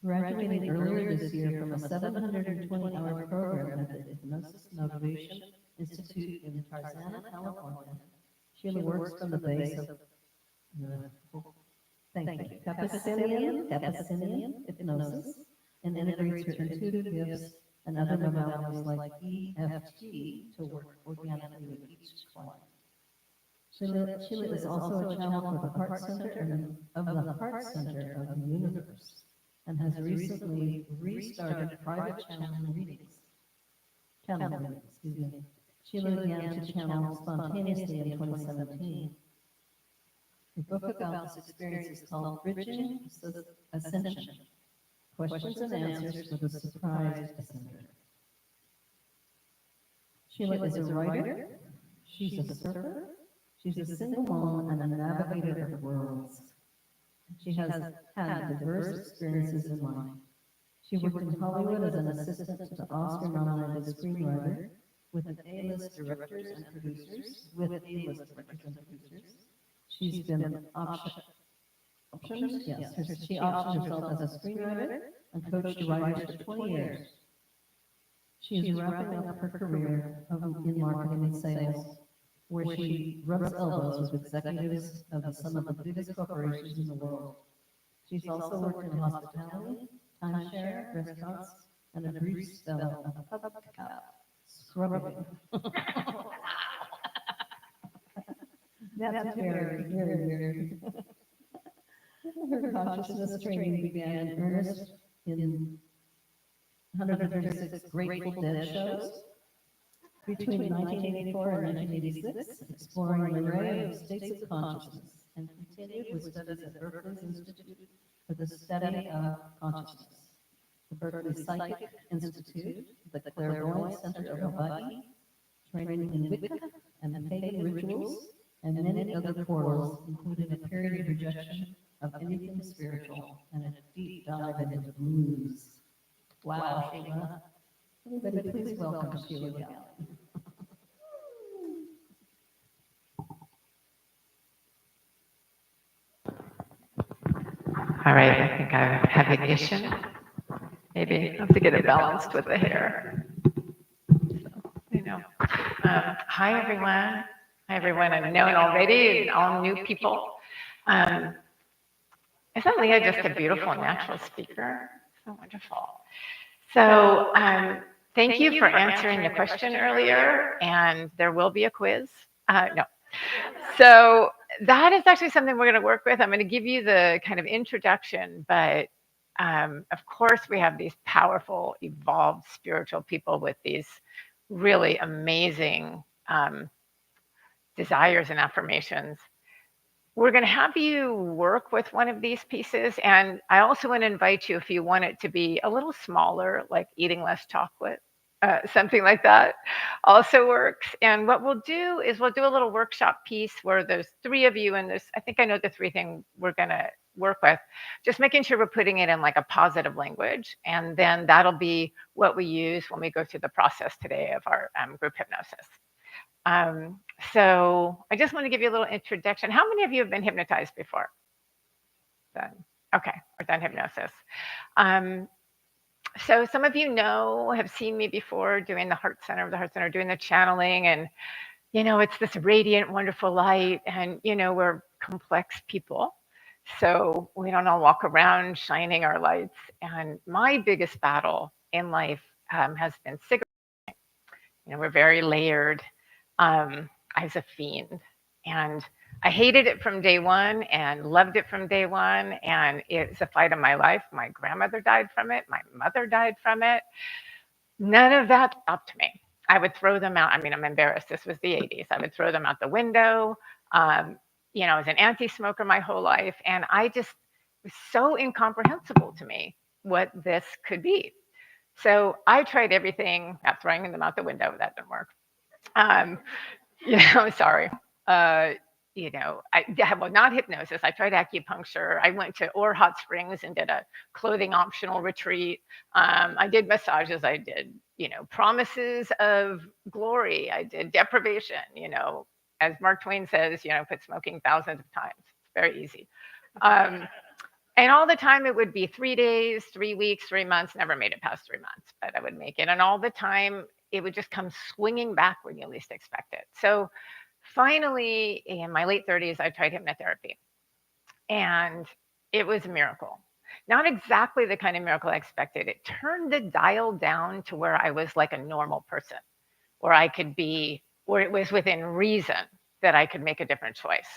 Speaker 4: Graduating earlier this year from a 720-hour program at the Hypnosis Motivation Institute in Tarzana, California, Sheila works from the base of Capucinian hypnosis and integrates her intuitive gifts and other modalities like EFT to work organically with each client. Sheila is also a channel for the Heart Center of the Universe, and has recently restarted private channeling readings. Sheila began to channel spontaneously in 2017. Her book about this experience is called Bridging Ascension, Questions and Answers for the Surprised Ascender. Sheila is a writer, she's a surfer, she's a single mom and a navigator of worlds. She has had diverse experiences in life. She worked in Hollywood as an assistant to the Oscar-nominated screenwriter with A-list directors and producers. She's been she optioned herself as a screenwriter and coached writers for 20 years. She is wrapping up her career in marketing and sales, where she rubs elbows with executives of some of the biggest corporations in the world. She's also worked in hospitality, timeshare, restaurants, and a brief spell of hubcap scrubbing. That's very, very weird. Her consciousness training began in earnest in 136 Grateful Dead shows between 1984 and 1986, exploring an array of states of consciousness, and continued with studies at Berkeley's Institute for the Study of Consciousness, the Berkeley Psychic Institute, the Clairvoyant Center of Hawaii, training in Wicca and pagan rituals, and many other portals, including a period of rejection of anything spiritual and a deep dive into blues. Wow, Sheila. Everybody, please welcome Sheila Gallien.
Speaker 17: All right, I think I have ignition. Maybe I have to get it balanced with the hair. So, hi everyone. Hi everyone I've known already and all new people. Isn't Leah just a beautiful natural speaker? So wonderful. So thank you for answering the question earlier, and there will be a quiz. No. So that is actually something we're going to work with. I'm going to give you the kind of introduction, but of course we have these powerful, evolved spiritual people with these really amazing desires and affirmations. We're going to have you work with one of these pieces, and I also want to invite you, if you want it to be a little smaller, like eating less chocolate, something like that also works. And what we'll do is we'll do a little workshop piece where there's three of you, and there's, I think I know the three things we're going to work with, just making sure we're putting it in like a positive language. And then that'll be what we use when we go through the process today of our group hypnosis. So I just want to give you a little introduction. How many of you have been hypnotized before? Done. Okay, or done hypnosis. So some of you have seen me before doing the Heart Center, doing the channeling, and it's this radiant, wonderful light, and we're complex people. So we don't all walk around shining our lights. And my biggest battle in life has been cigarettes. We're very layered. I was a fiend, and I hated it from day one and loved it from day one. And it's a fight of my life. My grandmother died from it. My mother died from it. None of that stopped me. I would throw them out. I mean, I'm embarrassed. This was the 80s. I would throw them out the window. I was an anti-smoker my whole life. And I just was so incomprehensible to me what this could be. So I tried everything, not throwing them out the window. That didn't work. Sorry. Not hypnosis. I tried acupuncture. I went to Hot Springs and did a clothing optional retreat. I did massages. I did, promises of glory. I did deprivation, as Mark Twain says, quit smoking thousands of times. It's very easy. And all the time it would be 3 days, 3 weeks, 3 months, never made it past 3 months, but I would make it. And all the time it would just come swinging back when you least expect it. So finally, in my late 30s, I tried hypnotherapy, and it was a miracle. Not exactly the kind of miracle I expected. It turned the dial down to where I was like a normal person, where it was within reason that I could make a different choice.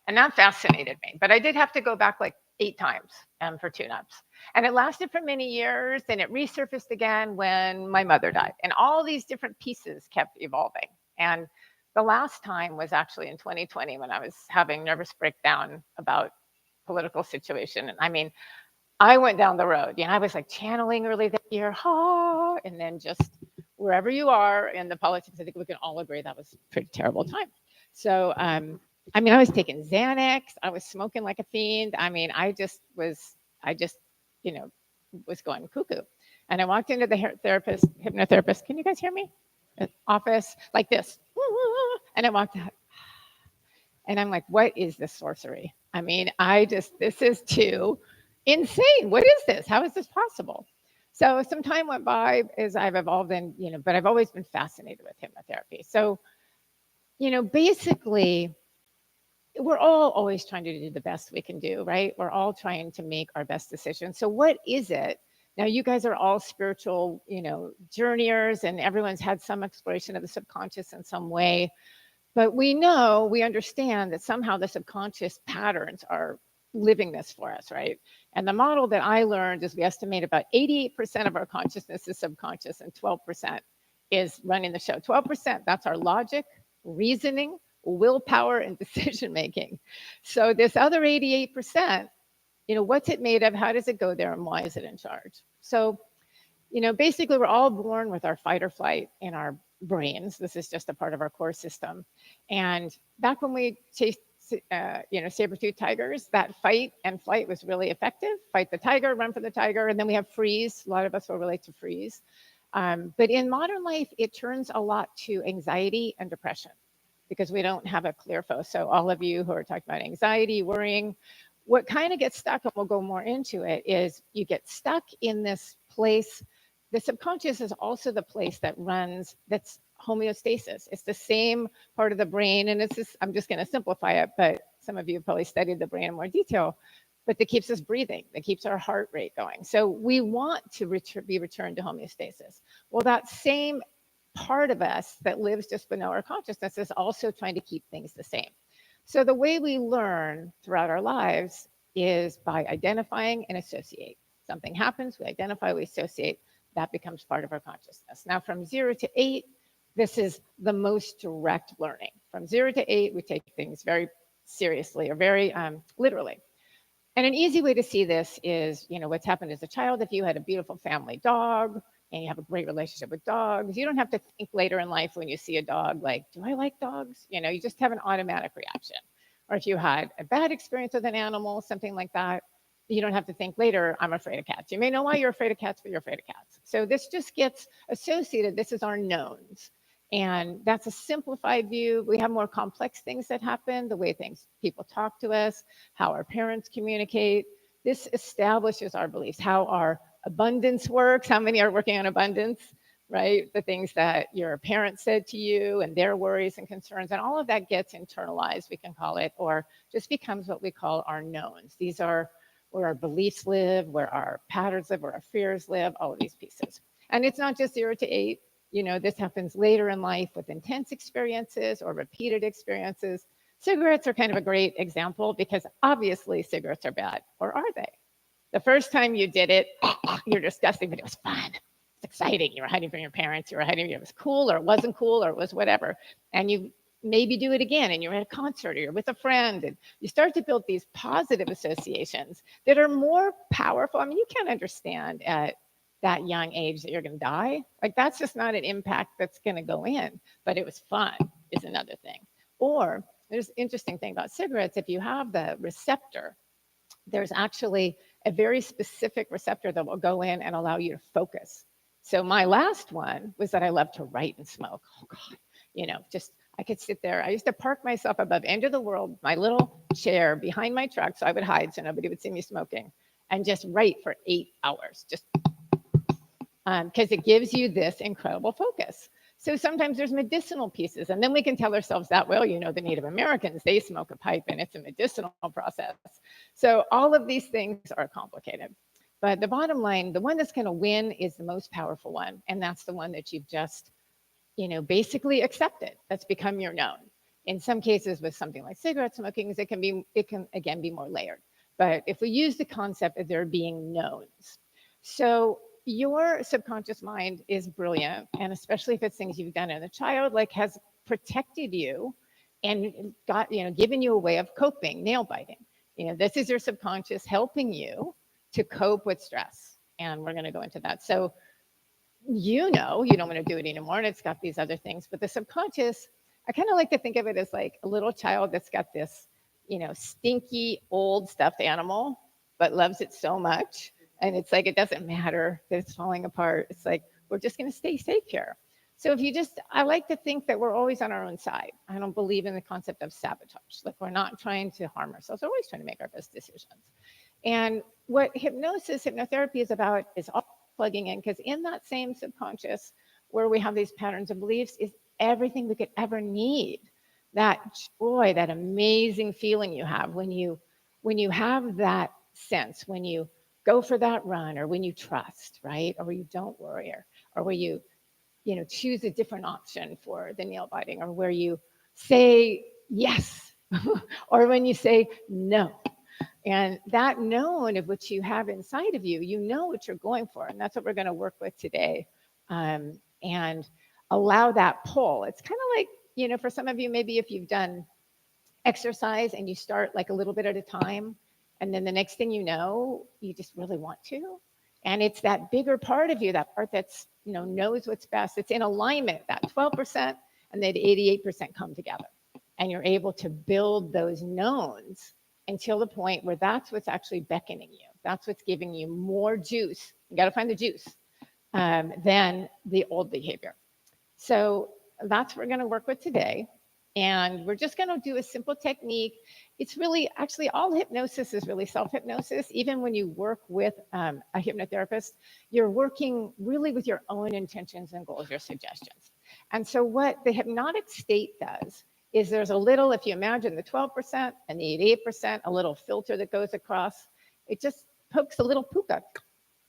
Speaker 17: And that fascinated me. But I did have to go back like 8 times for tune-ups. And it lasted for many years, and it resurfaced again when my mother died. And all these different pieces kept evolving. And the last time was actually in 2020 when I was having nervous breakdown about political situation. And I mean, I went down the road. I was like channeling early that year, and then just wherever you are in the politics, I think we can all agree that was a pretty terrible time. So, I was taking Xanax. I was smoking like a fiend. I just was going cuckoo. And I walked into the hypnotherapist. Can you guys hear me? Office like this. And I walked out. And I'm like, what is this sorcery? This is too insane. What is this? How is this possible? So some time went by as I've evolved but I've always been fascinated with hypnotherapy. So, basically, we're all always trying to do the best we can do, right? We're all trying to make our best decisions. So what is it? Now, you guys are all spiritual, journeyers, and everyone's had some exploration of the subconscious in some way. But we understand that somehow the subconscious patterns are living this for us, right? And the model that I learned is we estimate about 88% of our consciousness is subconscious and 12% is running the show. 12%, that's our logic, reasoning, willpower, and decision making. So this other 88%, what's it made of? How does it go there? And why is it in charge? So, basically we're all born with our fight or flight in our brains. This is just a part of our core system. And back when we chased, saber-toothed tigers, that fight and flight was really effective. Fight the tiger, run for the tiger. And then we have freeze. A lot of us will relate to freeze. But in modern life, it turns a lot to anxiety and depression because we don't have a clear focus. So all of you who are talking about anxiety, worrying, what kind of gets stuck, and we'll go more into it, is you get stuck in this place. The subconscious is also the place that's homeostasis. It's the same part of the brain, and I'm just going to simplify it, but some of you have probably studied the brain in more detail, but that keeps us breathing, that keeps our heart rate going. So we want to be returned to homeostasis. Well, that same part of us that lives just below our consciousness is also trying to keep things the same. So the way we learn throughout our lives is by identifying and associate. Something happens, we identify, we associate, that becomes part of our consciousness. Now from 0 to 8, this is the most direct learning. From 0 to 8, we take things very seriously or very literally. And an easy way to see this is, what's happened as a child. If you had a beautiful family dog and you have a great relationship with dogs, you don't have to think later in life when you see a dog, like, do I like dogs? You just have an automatic reaction. Or if you had a bad experience with an animal, something like that, you don't have to think later, I'm afraid of cats. You may know why you're afraid of cats, but you're afraid of cats. So this just gets associated. This is our knowns. And that's a simplified view. We have more complex things that happen, the way people talk to us, how our parents communicate. This establishes our beliefs, how our abundance works. How many are working on abundance, right? The things that your parents said to you and their worries and concerns, and all of that gets internalized, we can call it, or just becomes what we call our knowns. These are where our beliefs live, where our patterns live, where our fears live, all of these pieces. And it's not just 0 to 8. You know, this happens later in life with intense experiences or repeated experiences. Cigarettes are kind of a great example because obviously cigarettes are bad, or are they? The first time you did it, you're disgusting, but it was fun. It's exciting. You were hiding from your parents. You were hiding. It was cool, or it wasn't cool, or it was whatever. And you maybe do it again, and you're at a concert, or you're with a friend, and you start to build these positive associations that are more powerful. I mean, you can't understand at that young age that you're going to die. Like, that's just not an impact that's going to go in. But it was fun is another thing. Or there's an interesting thing about cigarettes. If you have the receptor, there's actually a very specific receptor that will go in and allow you to focus. So my last one was that I love to write and smoke. Oh God, you know, just I could sit there. I used to park myself above end of the world, my little chair behind my truck, so I would hide so nobody would see me smoking, and just write for 8 hours, just because it gives you this incredible focus. So sometimes there's medicinal pieces, and then we can tell ourselves that, well, you know, the Native Americans, they smoke a pipe and it's a medicinal process. So all of these things are complicated. But the bottom line, the one that's going to win is the most powerful one, and that's the one that you've just, you know, basically accepted. That's become your known. In some cases with something like cigarette smoking, it can again be more layered. But if we use the concept of there being knowns. So your subconscious mind is brilliant, and especially if it's things you've done as a child, like has protected you and got, you know, given you a way of coping, nail biting. You know, this is your subconscious helping you to cope with stress. And we're going to go into that. So, you know, you don't want to do it anymore, and it's got these other things. But the subconscious, I kind of like to think of it as like a little child that's got this, you know, stinky old stuffed animal, but loves it so much. And it's like, it doesn't matter that it's falling apart. It's like, we're just going to stay safe here. So if you just, I like to think that we're always on our own side. I don't believe in the concept of sabotage. Like, we're not trying to harm ourselves. We're always trying to make our best decisions. And what hypnotherapy is about is all plugging in, because in that same subconscious where we have these patterns and beliefs is everything we could ever need. That joy, that amazing feeling you have when you have that sense, when you go for that run, or when you trust, right? Or where you don't worry, or where you know, choose a different option for the nail biting, or where you say yes, or when you say no. And that known of which you have inside of you, you know what you're going for. And that's what we're going to work with today. And allow that pull. It's kind of like, you know, for some of you, maybe if you've done exercise and you start like a little bit at a time, and then the next thing you know, you just really want to. And it's that bigger part of you, that part that's, you know, knows what's best. It's in alignment, that 12% and that 88% come together. And you're able to build those knowns until the point where that's what's actually beckoning you. That's what's giving you more juice. You got to find the juice than the old behavior. So that's what we're going to work with today. And we're just going to do a simple technique. It's really, actually, all hypnosis is really self-hypnosis. Even when you work with a hypnotherapist, you're working really with your own intentions and goals, your suggestions. And so what the hypnotic state does is there's a little, if you imagine the 12% and the 88%, a little filter that goes across, it just pokes a little puka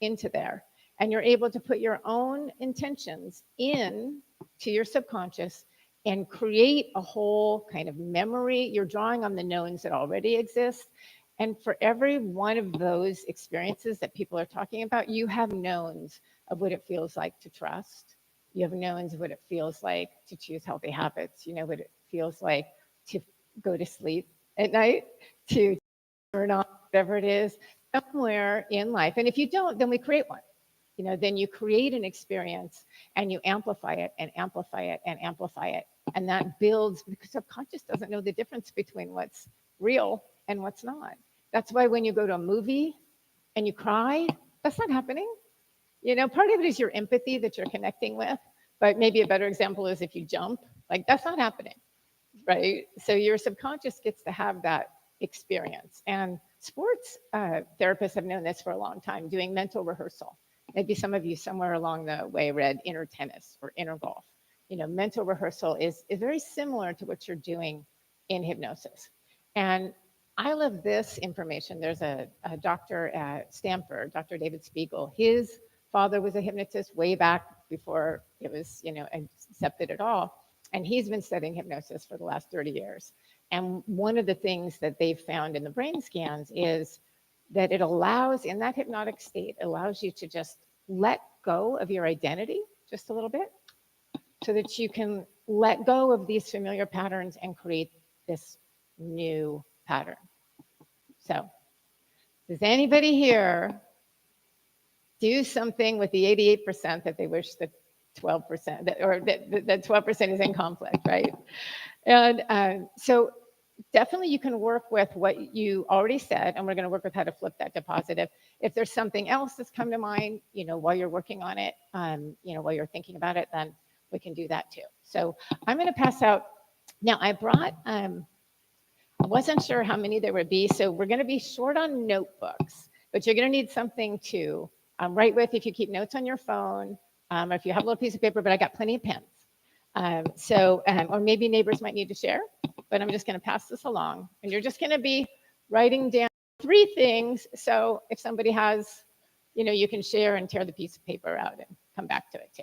Speaker 17: into there. And you're able to put your own intentions in to your subconscious and create a whole kind of memory. You're drawing on the knowns that already exist. And for every one of those experiences that people are talking about, you have knowns of what it feels like to trust. You have knowns of what it feels like to choose healthy habits. You know what it feels like to go to sleep at night, to turn on whatever it is, somewhere in life. And if you don't, then we create one. You know, then you create an experience and you amplify it and amplify it and amplify it. And that builds, because subconscious doesn't know the difference between what's real and what's not. That's why when you go to a movie and you cry, that's not happening. You know, part of it is your empathy that you're connecting with, but maybe a better example is if you jump, like that's not happening, right? So your subconscious gets to have that experience. And sports therapists have known this for a long time, doing mental rehearsal. Maybe some of you somewhere along the way read inner tennis or inner golf. You know, mental rehearsal is very similar to what you're doing in hypnosis. And I love this information. There's a doctor at Stanford, Dr. David Spiegel. His father was a hypnotist way back before it was, you know, accepted at all. And he's been studying hypnosis for the last 30 years. And one of the things that they've found in the brain scans is that it allows, in that hypnotic state, allows you to just let go of your identity just a little bit so that you can let go of these familiar patterns and create this new pattern. So, does anybody here do something with the 88% that they wish the 12%, that 12% is in conflict, right? And so definitely you can work with what you already said, and we're going to work with how to flip that to positive. If there's something else that's come to mind, you know, while you're working on it, you know, while you're thinking about it, then we can do that too. So I'm going to pass out. Now I brought, I wasn't sure how many there would be, so we're going to be short on notebooks, but you're going to need something to write with if you keep notes on your phone, or if you have a little piece of paper, but I got plenty of pens. Or maybe neighbors might need to share, but I'm just going to pass this along. And you're just going to be writing down 3 things. So if somebody has, you know, you can share and tear the piece of paper out and come back to it too.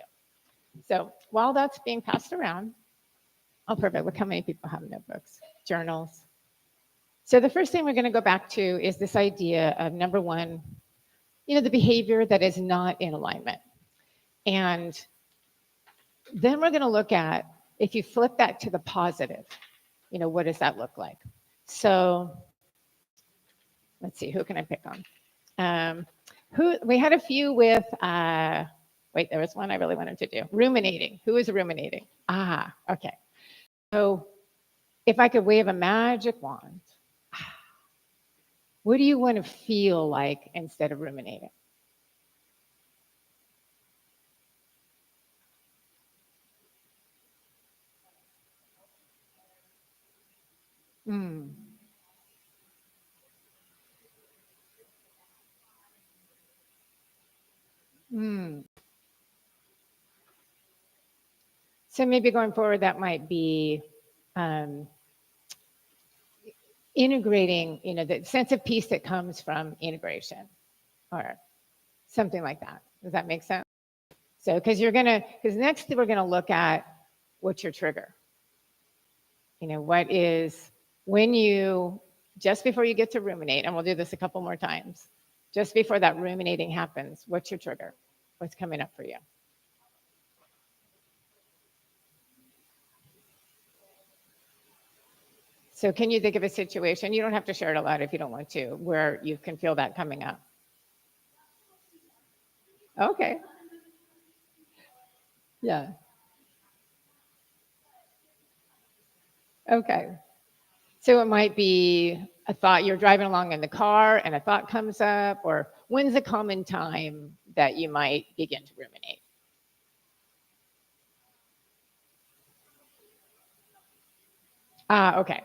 Speaker 17: So while that's being passed around, oh, perfect. Look how many people have notebooks, journals. So the first thing we're going to go back to is this idea of number 1, you know, the behavior that is not in alignment. And then we're going to look at, if you flip that to the positive, you know, what does that look like? So let's see, who can I pick on? We had a few with, wait, there was one I really wanted to do. Ruminating. Who is ruminating? Ah, okay. So if I could wave a magic wand, what do you want to feel like instead of ruminating? Mm. Mm. So maybe going forward, that might be integrating, you know, the sense of peace that comes from integration or something like that. Does that make sense? So, because next we're going to look at what's your trigger. You know, what is, when you, just before you get to ruminate, and we'll do this a couple more times, just before that ruminating happens, what's your trigger? What's coming up for you? So can you think of a situation, you don't have to share it aloud if you don't want to, where you can feel that coming up? Okay. Yeah. Okay. So it might be a thought, you're driving along in the car and a thought comes up, or when's a common time that you might begin to ruminate? Ah, okay.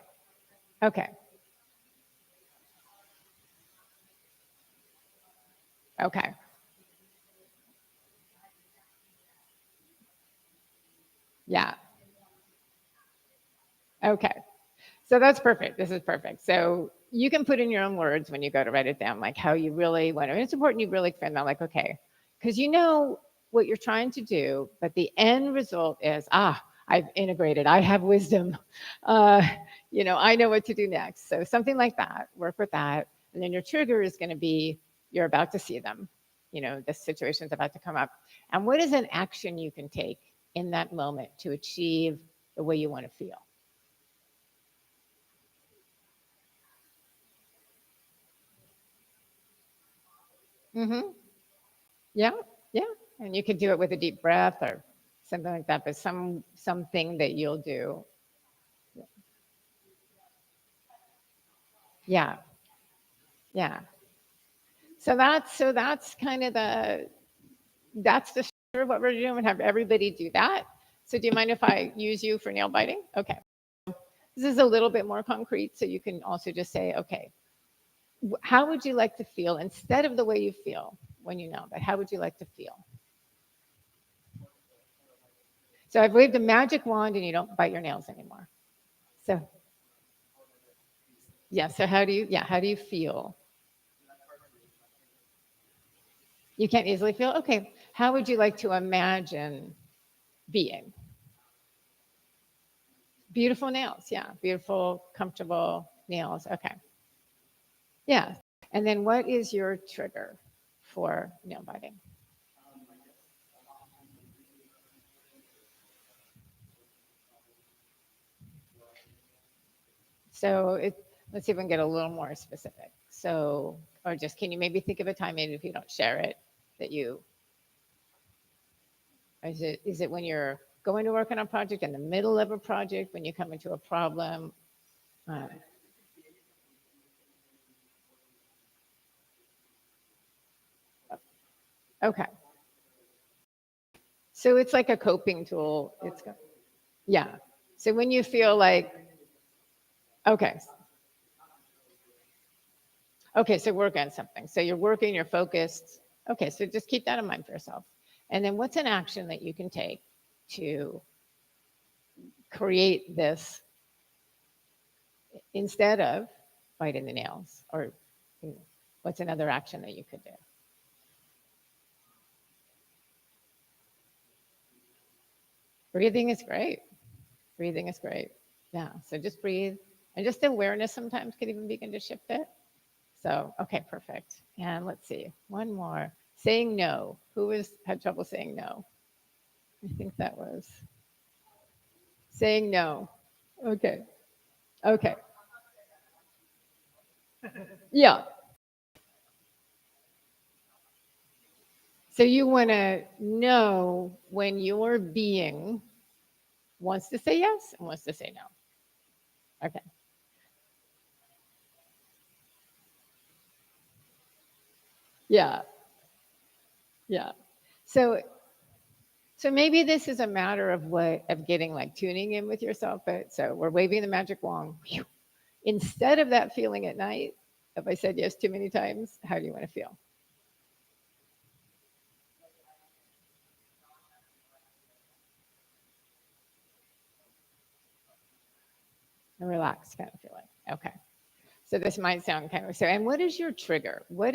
Speaker 17: Okay. Okay. Yeah. Okay. So that's perfect. This is perfect. So you can put in your own words when you go to write it down, like how you really want to. And it's important you really find out, like, okay, because you know what you're trying to do, but the end result is, I've integrated, I have wisdom. You know, I know what to do next. So something like that, work with that. And then your trigger is going to be, you're about to see them. You know, the situation's about to come up. And what is an action you can take in that moment to achieve the way you want to feel? Mm-hmm. Yeah, yeah. And you could do it with a deep breath or something like that, but something that you'll do. Yeah, yeah. So that's kind of that's the structure of what we're doing. Have everybody do that. So do you mind if I use you for nail biting? Okay. This is a little bit more concrete, so you can also just say, okay, how would you like to feel instead of the way you feel when you know that? How would you like to feel? So I've waved a magic wand and you don't bite your nails anymore. So yeah, so how do you feel? You can't easily feel? Okay. How would you like to imagine being? Beautiful nails. Yeah. Beautiful, comfortable nails. Okay. Yeah. And then what is your trigger for nail biting? So let's see if we can get a little more specific. So, or just can you maybe think of a time, maybe if you don't share it, that you, is it when you're going to work on a project, in the middle of a project, when you come into a problem? Okay. So it's like a coping tool. Yeah. So when you feel like, okay. Okay, so work on something. So you're working, you're focused. Okay, so just keep that in mind for yourself. And then what's an action that you can take to create this instead of biting the nails? Or what's another action that you could do? Breathing is great. Breathing is great. Yeah, so just breathe. And just awareness sometimes can even begin to shift it. So, okay, perfect. And let's see, one more. Saying no. Who had trouble saying no? I think that was saying no. Okay. Okay. Yeah. So you want to know when your being wants to say yes and wants to say no. Okay. Yeah. Yeah. So maybe this is a matter of getting like tuning in with yourself. But so we're waving the magic wand. Instead of that feeling at night, if I said yes too many times, how do you want to feel? A relaxed kind of feeling. Okay. So this might sound kind of so. And what is your trigger? What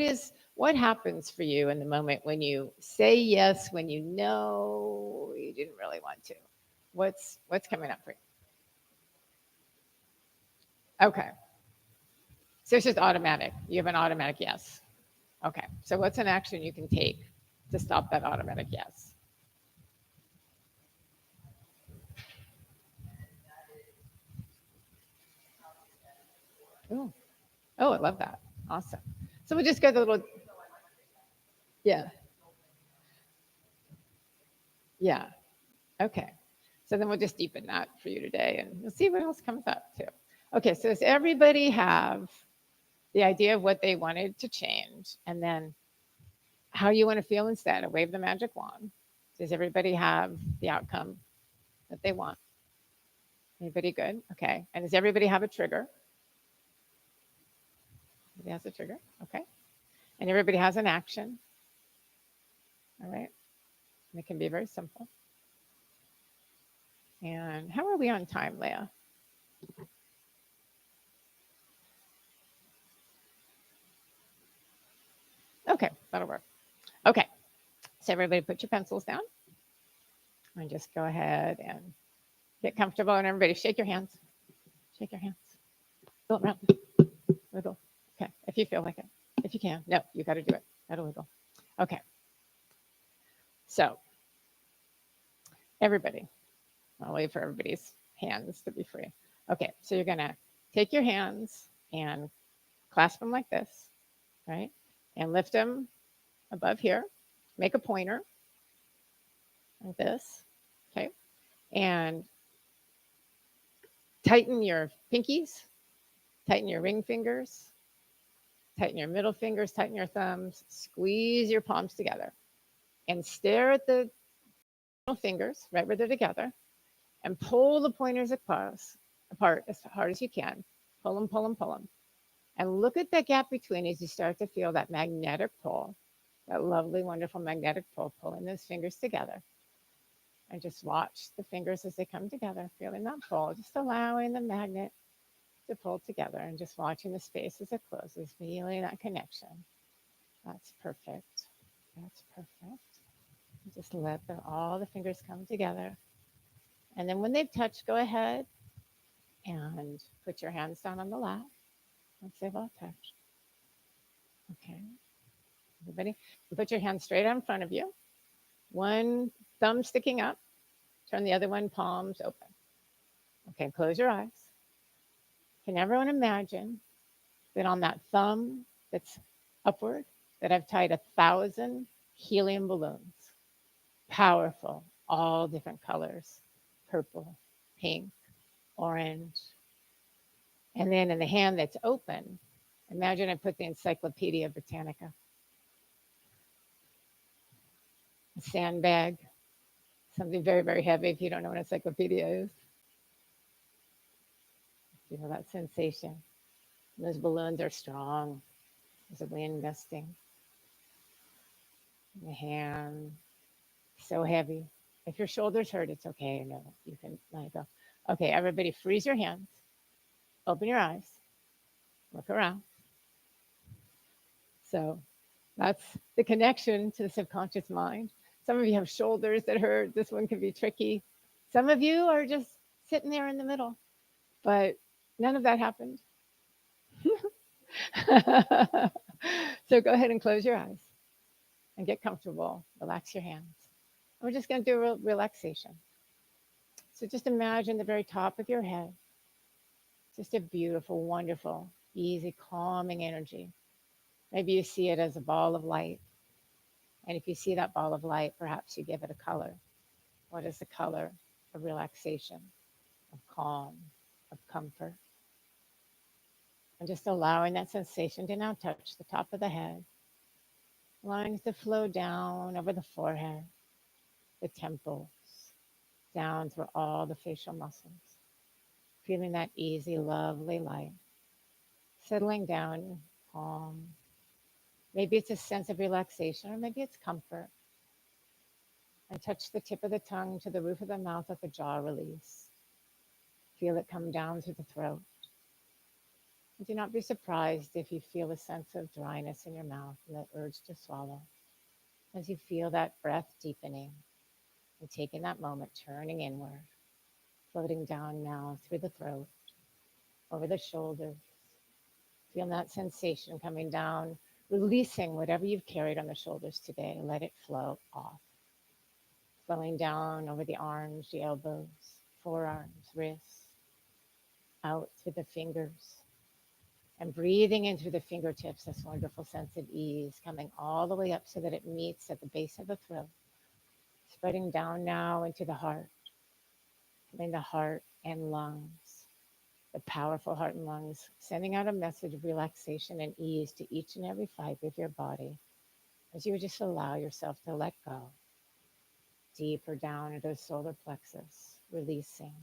Speaker 17: happens for you in the moment when you say yes when you know you didn't really want to? What's coming up for you? Okay. So it's just automatic. You have an automatic yes. Okay. So what's an action you can take to stop that automatic yes? Oh, oh, I love that. Awesome. So we'll just go the little, yeah, yeah. Okay. So then we'll just deepen that for you today and we'll see what else comes up too. Okay. So does everybody have the idea of what they wanted to change and then how you want to feel instead? I wave the magic wand. Does everybody have the outcome that they want? Anybody good? Okay. And does everybody have a trigger? Everybody has a trigger? Okay. And everybody has an action. All right. And it can be very simple. And how are we on time, Leah? Okay, that'll work. Okay. So everybody put your pencils down and just go ahead and get comfortable. And everybody shake your hands. Shake your hands. Go around. Wiggle. Okay. If you feel like it. If you can. No, you got to do it. Got to wiggle. Okay. So everybody, I'll wait for everybody's hands to be free. Okay. So you're going to take your hands and clasp them like this, right? And lift them above here. Make a pointer like this. Okay. And tighten your pinkies Tighten your ring fingers, tighten your middle fingers, tighten your thumbs, squeeze your palms together, and stare at the middle fingers right where they're together, and pull the pointers apart as hard as you can. Pull them, pull them, pull them. And look at that gap between as you start to feel that magnetic pull, that lovely, wonderful magnetic pull, pulling those fingers together. And just watch the fingers as they come together, feeling that pull, just allowing the magnet to pull together and just watching the space as it closes, feeling that connection. That's perfect. That's perfect. Just let all the fingers come together. And then when they've touched, go ahead and put your hands down on the lap once they've all touched. Okay. Everybody, put your hands straight out in front of you. One thumb sticking up. Turn the other one, palms open. Okay, close your eyes. Can everyone imagine that on that thumb that's upward, that I've tied 1,000 helium balloons? Powerful, all different colors, purple, pink, orange. And then in the hand that's open, imagine I put the Encyclopedia Britannica, a sandbag, something very, very heavy if you don't know what an encyclopedia is. Feel that sensation. Those balloons are strong. There's a wind gusting. The hand, so heavy. If your shoulders hurt, it's okay. No, you can let it go. Okay, everybody freeze your hands. Open your eyes. Look around. So that's the connection to the subconscious mind. Some of you have shoulders that hurt. This one can be tricky. Some of you are just sitting there in the middle, but none of that happened. So go ahead and close your eyes and get comfortable. Relax your hands. We're just going to do a relaxation. So just imagine the very top of your head, just a beautiful, wonderful, easy, calming energy. Maybe you see it as a ball of light. And if you see that ball of light, perhaps you give it a color. What is the color of relaxation, of calm, of comfort? And just allowing that sensation to now touch the top of the head, allowing it to flow down over the forehead, the temples, down through all the facial muscles, feeling that easy, lovely light, settling down, calm. Maybe it's a sense of relaxation, or maybe it's comfort. And touch the tip of the tongue to the roof of the mouth, let the jaw release. Feel it come down through the throat. And do not be surprised if you feel a sense of dryness in your mouth and that urge to swallow. As you feel that breath deepening and taking that moment, turning inward, floating down now through the throat, over the shoulders. Feel that sensation coming down, releasing whatever you've carried on the shoulders today. Let it flow off. Flowing down over the arms, the elbows, forearms, wrists, out through the fingers. And breathing in through the fingertips, this wonderful sense of ease coming all the way up so that it meets at the base of the throat. Spreading down now into the heart, filling the heart and lungs, the powerful heart and lungs, sending out a message of relaxation and ease to each and every fiber of your body as you just allow yourself to let go. Deeper down into the solar plexus, releasing,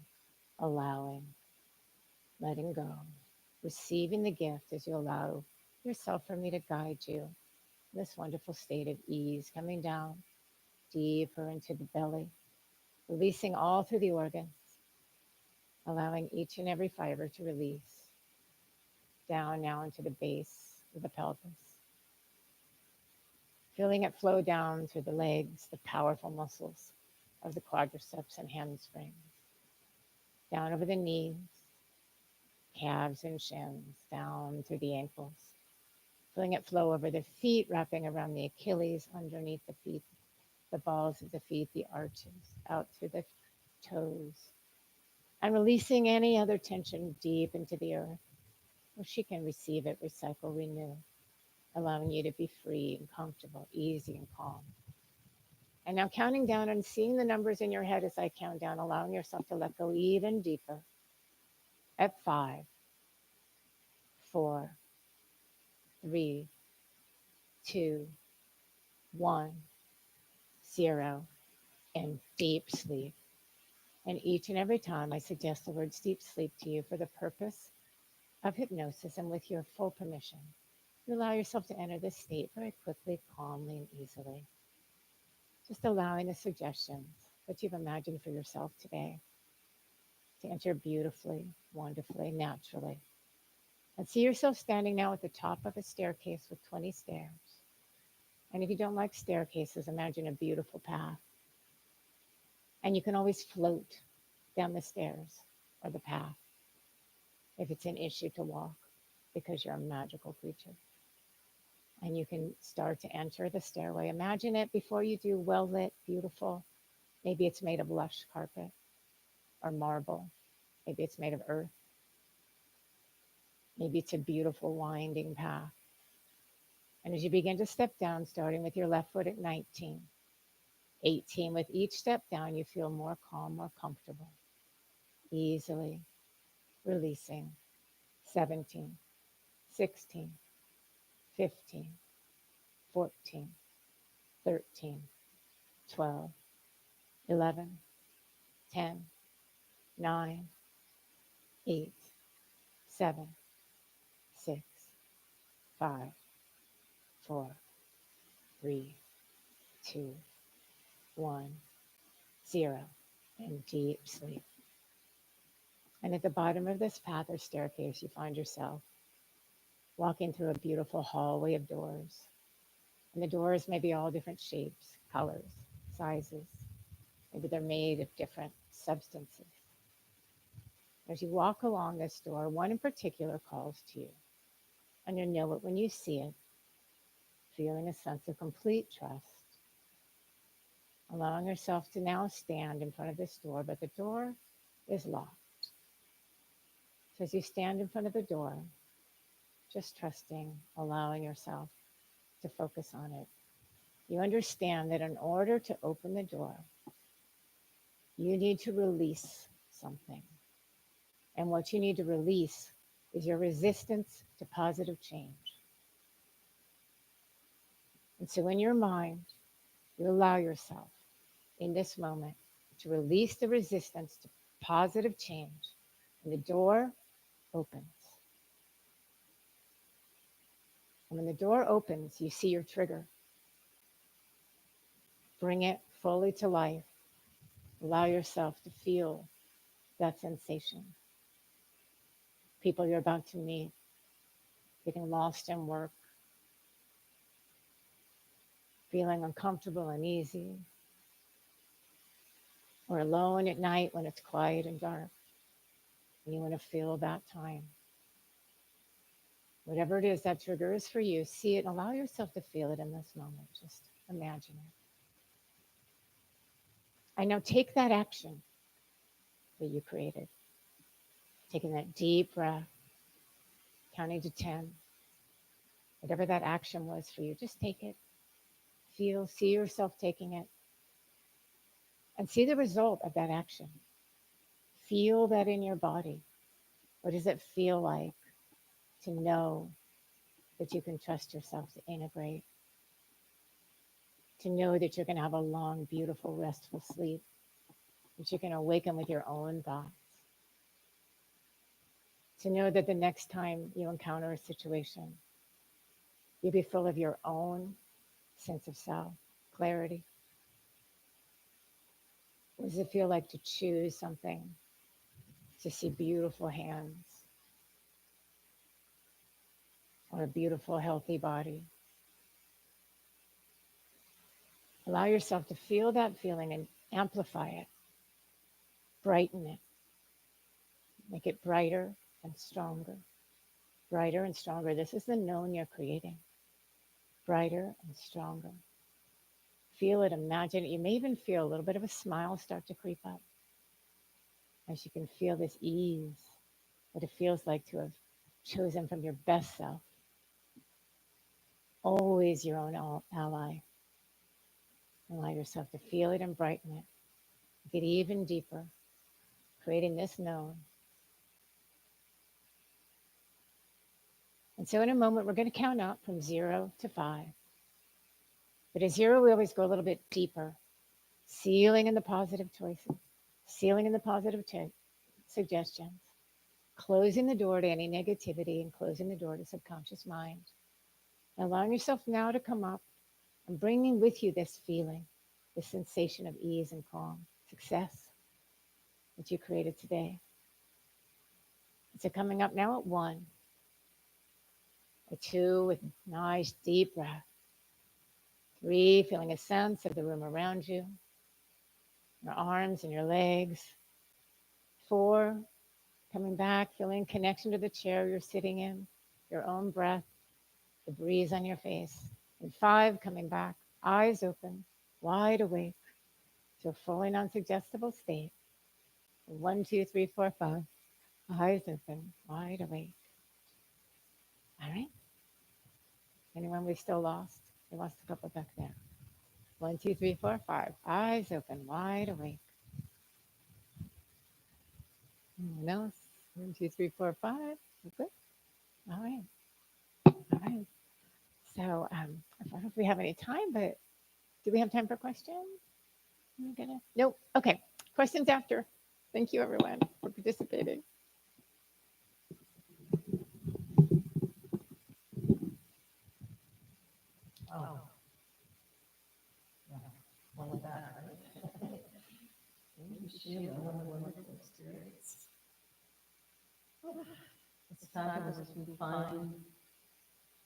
Speaker 17: allowing, letting go, receiving the gift as you allow yourself for me to guide you. This wonderful state of ease coming down deeper into the belly, releasing all through the organs, allowing each and every fiber to release down now into the base of the pelvis. Feeling it flow down through the legs, the powerful muscles of the quadriceps and hamstrings, down over the knees, calves and shins, down through the ankles. Feeling it flow over the feet, wrapping around the Achilles, underneath the feet, the balls of the feet, the arches, out through the toes. And releasing any other tension deep into the earth, where she can receive it, recycle, renew, allowing you to be free and comfortable, easy and calm. And now counting down and seeing the numbers in your head as I count down, allowing yourself to let go even deeper. At 5, 4, 3, 2, 1, 0, and deep sleep. And each and every time I suggest the word deep sleep to you for the purpose of hypnosis and with your full permission, you allow yourself to enter this state very quickly, calmly, and easily. Just allowing the suggestions that you've imagined for yourself today to enter beautifully, wonderfully, naturally. And see yourself standing now at the top of a staircase with 20 stairs. And if you don't like staircases, imagine a beautiful path. And you can always float down the stairs or the path if it's an issue to walk because you're a magical creature. And you can start to enter the stairway. Imagine it before you do, well lit, beautiful. Maybe it's made of lush carpet or marble. Maybe it's made of earth. Maybe it's a beautiful winding path. And as you begin to step down, starting with your left foot at 19, 18, with each step down, you feel more calm, more comfortable, easily releasing. 17, 16, 15, 14, 13, 12, 11, 10, 9, 8, 7, 6, 5, 4, 3, 2, 1, 0, and deep sleep. And at the bottom of this path or staircase, you find yourself walking through a beautiful hallway of doors. And the doors may be all different shapes, colors, sizes. Maybe they're made of different substances. As you walk along this door, one in particular calls to you. And you'll know it when you see it, feeling a sense of complete trust. Allowing yourself to now stand in front of this door, but the door is locked. So as you stand in front of the door, just trusting, allowing yourself to focus on it. You understand that in order to open the door, you need to release something. And what you need to release is your resistance to positive change. And so in your mind, you allow yourself in this moment to release the resistance to positive change. And the door opens. And when the door opens, you see your trigger. Bring it fully to life. Allow yourself to feel that sensation. People you're about to meet, getting lost in work, feeling uncomfortable, uneasy, or alone at night when it's quiet and dark, and you want to feel that time. Whatever it is that trigger is for you, see it and allow yourself to feel it in this moment. Just imagine it. I now take that action that you created, taking that deep breath, counting to 10. Whatever that action was for you, just take it. Feel, see yourself taking it, and see the result of that action. Feel that in your body. What does it feel like to know that you can trust yourself to integrate? To know that you're going to have a long, beautiful, restful sleep, that you can awaken with your own thoughts. To know that the next time you encounter a situation, you'll be full of your own sense of self, clarity. What does it feel like to choose something, to see beautiful hands, or a beautiful, healthy body? Allow yourself to feel that feeling and amplify it, brighten it, make it brighter and stronger, brighter and stronger. This is the known you're creating, brighter and stronger. Feel it, imagine it. You may even feel a little bit of a smile start to creep up as you can feel this ease, what it feels like to have chosen from your best self. Always your own ally. Allow yourself to feel it and brighten it. Get even deeper, creating this known. And so in a moment, we're going to count up from 0 to 5. But at 0, we always go a little bit deeper, sealing in the positive choices, sealing in the positive suggestions, closing the door to any negativity and closing the door to subconscious mind. And allowing yourself now to come up and bringing with you this feeling, this sensation of ease and calm, success that you created today. So coming up now at 1, at 2 with nice deep breath, 3 feeling a sense of the room around you, your arms and your legs, 4 coming back, feeling connection to the chair you're sitting in, your own breath, the breeze on your face, and 5 coming back, eyes open, wide awake to a fully non-suggestible state. 1, 2, 3, 4, 5, eyes open, wide awake. All right. Anyone we still lost? We lost a couple back there. 1, 2, 3, 4, 5. Eyes open, wide awake. Anyone else? 1, 2, 3, 4, 5. Good. All right. All right. So I don't know if we have any time, but do we have time for questions? Nope. Okay. Questions after. Thank you, everyone, for participating.
Speaker 10: Oh. Yeah. Well, like that, right? Thank you, Sheila. What a wonderful experience. It's fabulous to find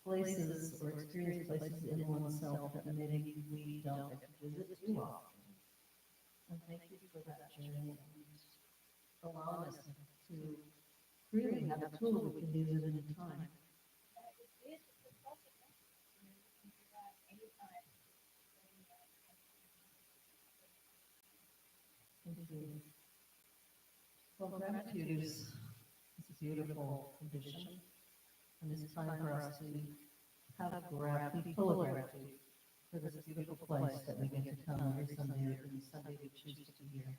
Speaker 10: places or experience places in oneself that maybe we don't get to visit too often. And thank you for that journey and allowing us to really have a tool we can use at any time. Thank you. Well, gratitude is a beautiful condition, and it's time for us to have gratitude, be full of gratitude for this beautiful place that we get to come every Sunday, or every Sunday we choose to be here,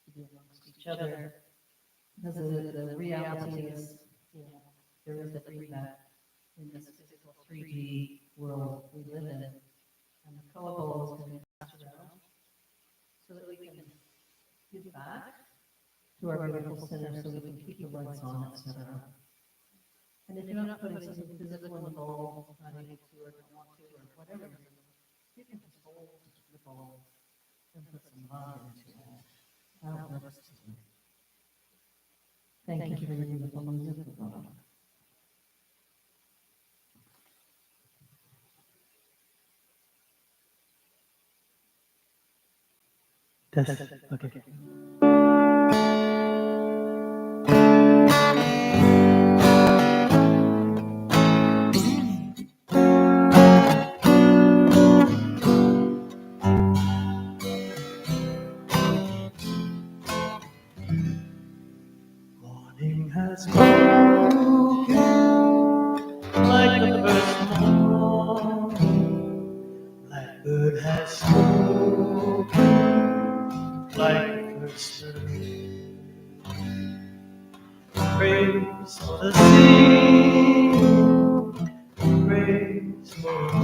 Speaker 10: to be amongst each other. Because the reality is, you know, there is a feedback in this physical 3D world we live in, and the Kobo is going to pass around so that we can give back to our beautiful center, so we can keep the lights on, etc. And if you're not putting something physical in the bowl, not able to, or don't want to, or whatever, you can just hold the bowl and put some love into it. That works too. Thank you for your beautiful music, Lord.
Speaker 1: Okay. Morning has broken like the first morning. Blackbird has spoken like the first bird. Praise for the sea, praise for the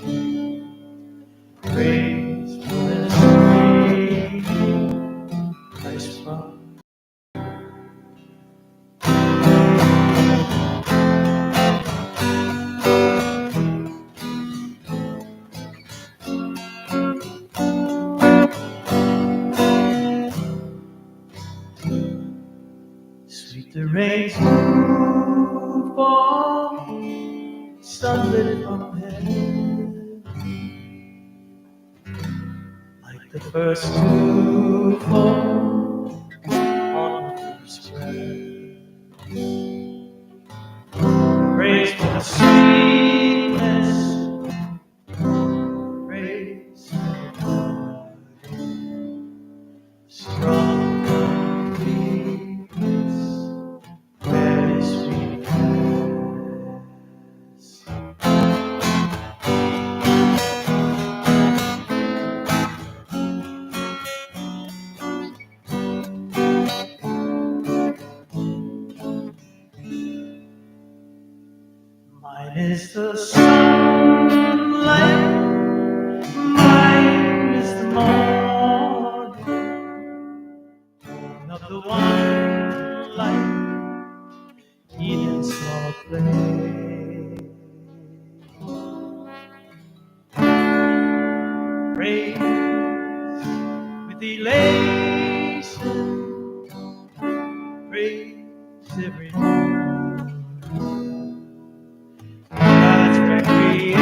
Speaker 1: morning, praise for the spring, praise from sweet the rains do fall, sunlit from heaven, like the first to fall on the spread. Praise for the sweetness, praise for the strong completeness, very sweetness. is the sunlight, mine is the morning of the one light Eden saw play. Praise with elation, praise every God's recreation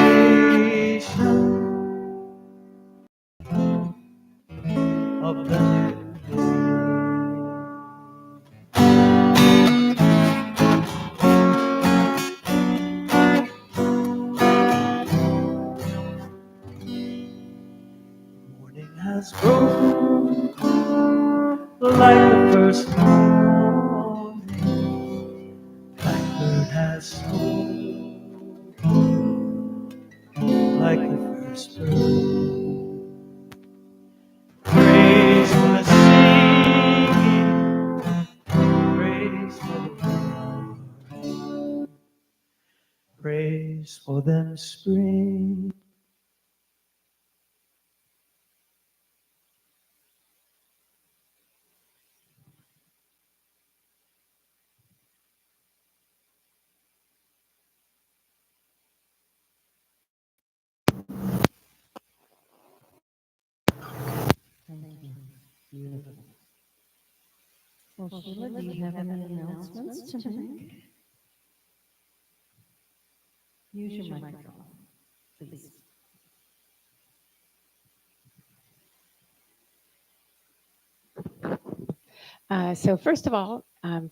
Speaker 1: of the new morning has broken like the first morning. Blackbird has spoken like the first bird. Praise for the singing, praise for the bird, praise for them spring.
Speaker 4: Beautiful. Well, Sheila, do you have any announcements to make? Use your microphone, please.
Speaker 17: So first of all, from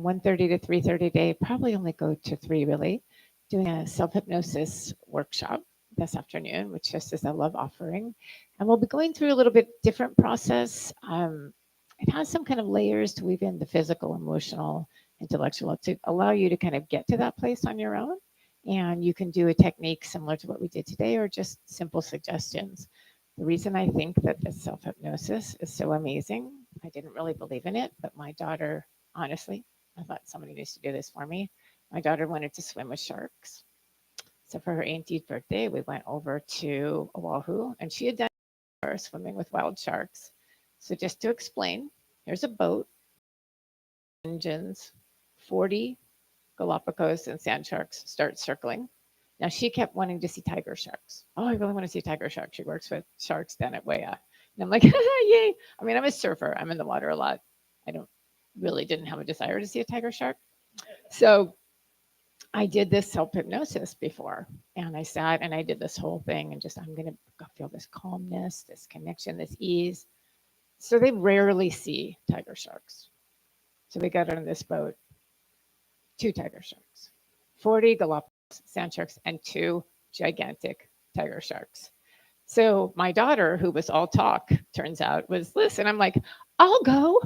Speaker 17: 1:30 to 3:30 today, probably only go to 3 really, doing a self-hypnosis workshop this afternoon, which just is a love offering. And we'll be going through a little bit different process. It has some kind of layers to weave in the physical, emotional, intellectual to allow you to kind of get to that place on your own. And you can do a technique similar to what we did today or just simple suggestions. The reason I think that this self-hypnosis is so amazing, I didn't really believe in it, but my daughter, honestly, I thought somebody needs to do this for me. My daughter wanted to swim with sharks. So for her 18th birthday, we went over to Oahu, and she had done swimming with wild sharks. So just to explain, here's a boat, engines, 40 Galapagos and sand sharks start circling. Now she kept wanting to see tiger sharks. Oh, I really want to see tiger sharks. She works with sharks down at Wea. And I'm like, yay. I mean, I'm a surfer. I'm in the water a lot. I didn't have a desire to see a tiger shark. So I did this self-hypnosis before. And I sat and I did this whole thing and I'm going to feel this calmness, this connection, this ease. So they rarely see tiger sharks. So we got on this boat, 2 tiger sharks, 40 Galapagos sand sharks, and 2 gigantic tiger sharks. So my daughter, who was all talk, turns out, was listen. I'm like, I'll go.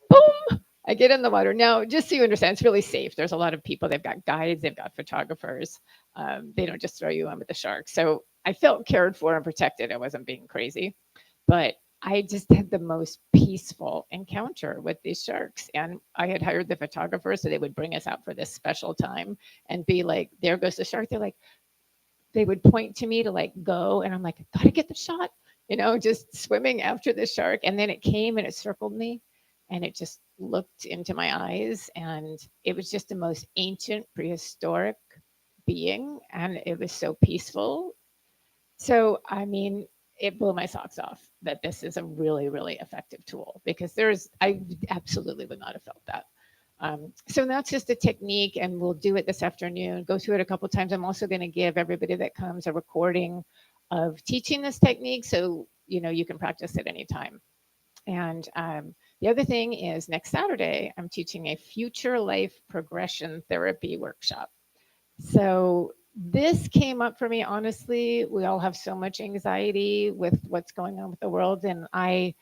Speaker 17: Boom. I get in the water. Now, just so you understand, it's really safe. There's a lot of people. They've got guides. They've got photographers. They don't just throw you in with the sharks. So I felt cared for and protected. I wasn't being crazy. But I just had the most peaceful encounter with these sharks. And I had hired the photographer so they would bring us out for this special time and be like, there goes the shark. They're like, they would point to me to like go. And I'm like, gotta get the shot, just swimming after the shark. And then it came and it circled me and it just looked into my eyes. And it was just the most ancient, prehistoric being. And it was so peaceful. So, I mean, it blew my socks off that this is a really, really effective tool because I absolutely would not have felt that. So that's just a technique and we'll do it this afternoon, go through it a couple times. I'm also going to give everybody that comes a recording of teaching this technique so, you can practice it anytime. And the other thing is next Saturday, I'm teaching a future life progression therapy workshop. So this came up for me, honestly. We all have so much anxiety with what's going on with the world. And I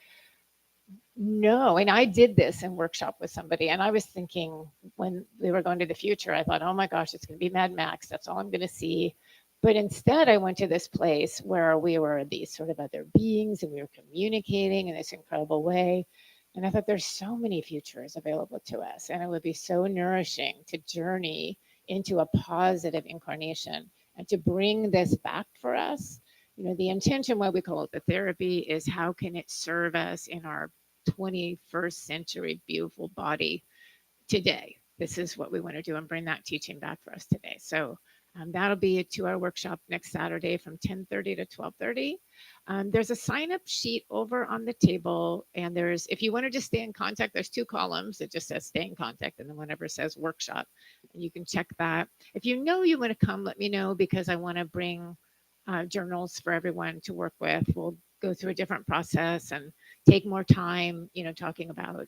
Speaker 17: did this in workshop with somebody. And I was thinking when we were going to the future, I thought, oh my gosh, it's going to be Mad Max. That's all I'm going to see. But instead, I went to this place where we were these sort of other beings and we were communicating in this incredible way. And I thought there's so many futures available to us. And it would be so nourishing to journey into a positive incarnation and to bring this back for us. The intention, what we call it the therapy, is how can it serve us in our 21st century beautiful body today. This is what we want to do and bring that teaching back for us today. So that'll be a 2-hour workshop next Saturday from 10:30 to 12:30. There's a sign-up sheet over on the table, and if you want to just stay in contact, there's 2 columns that just says stay in contact, and then whenever it says workshop, and you can check that. If you know you want to come, let me know, because I want to bring journals for everyone to work with. We'll go through a different process and take more time, talking about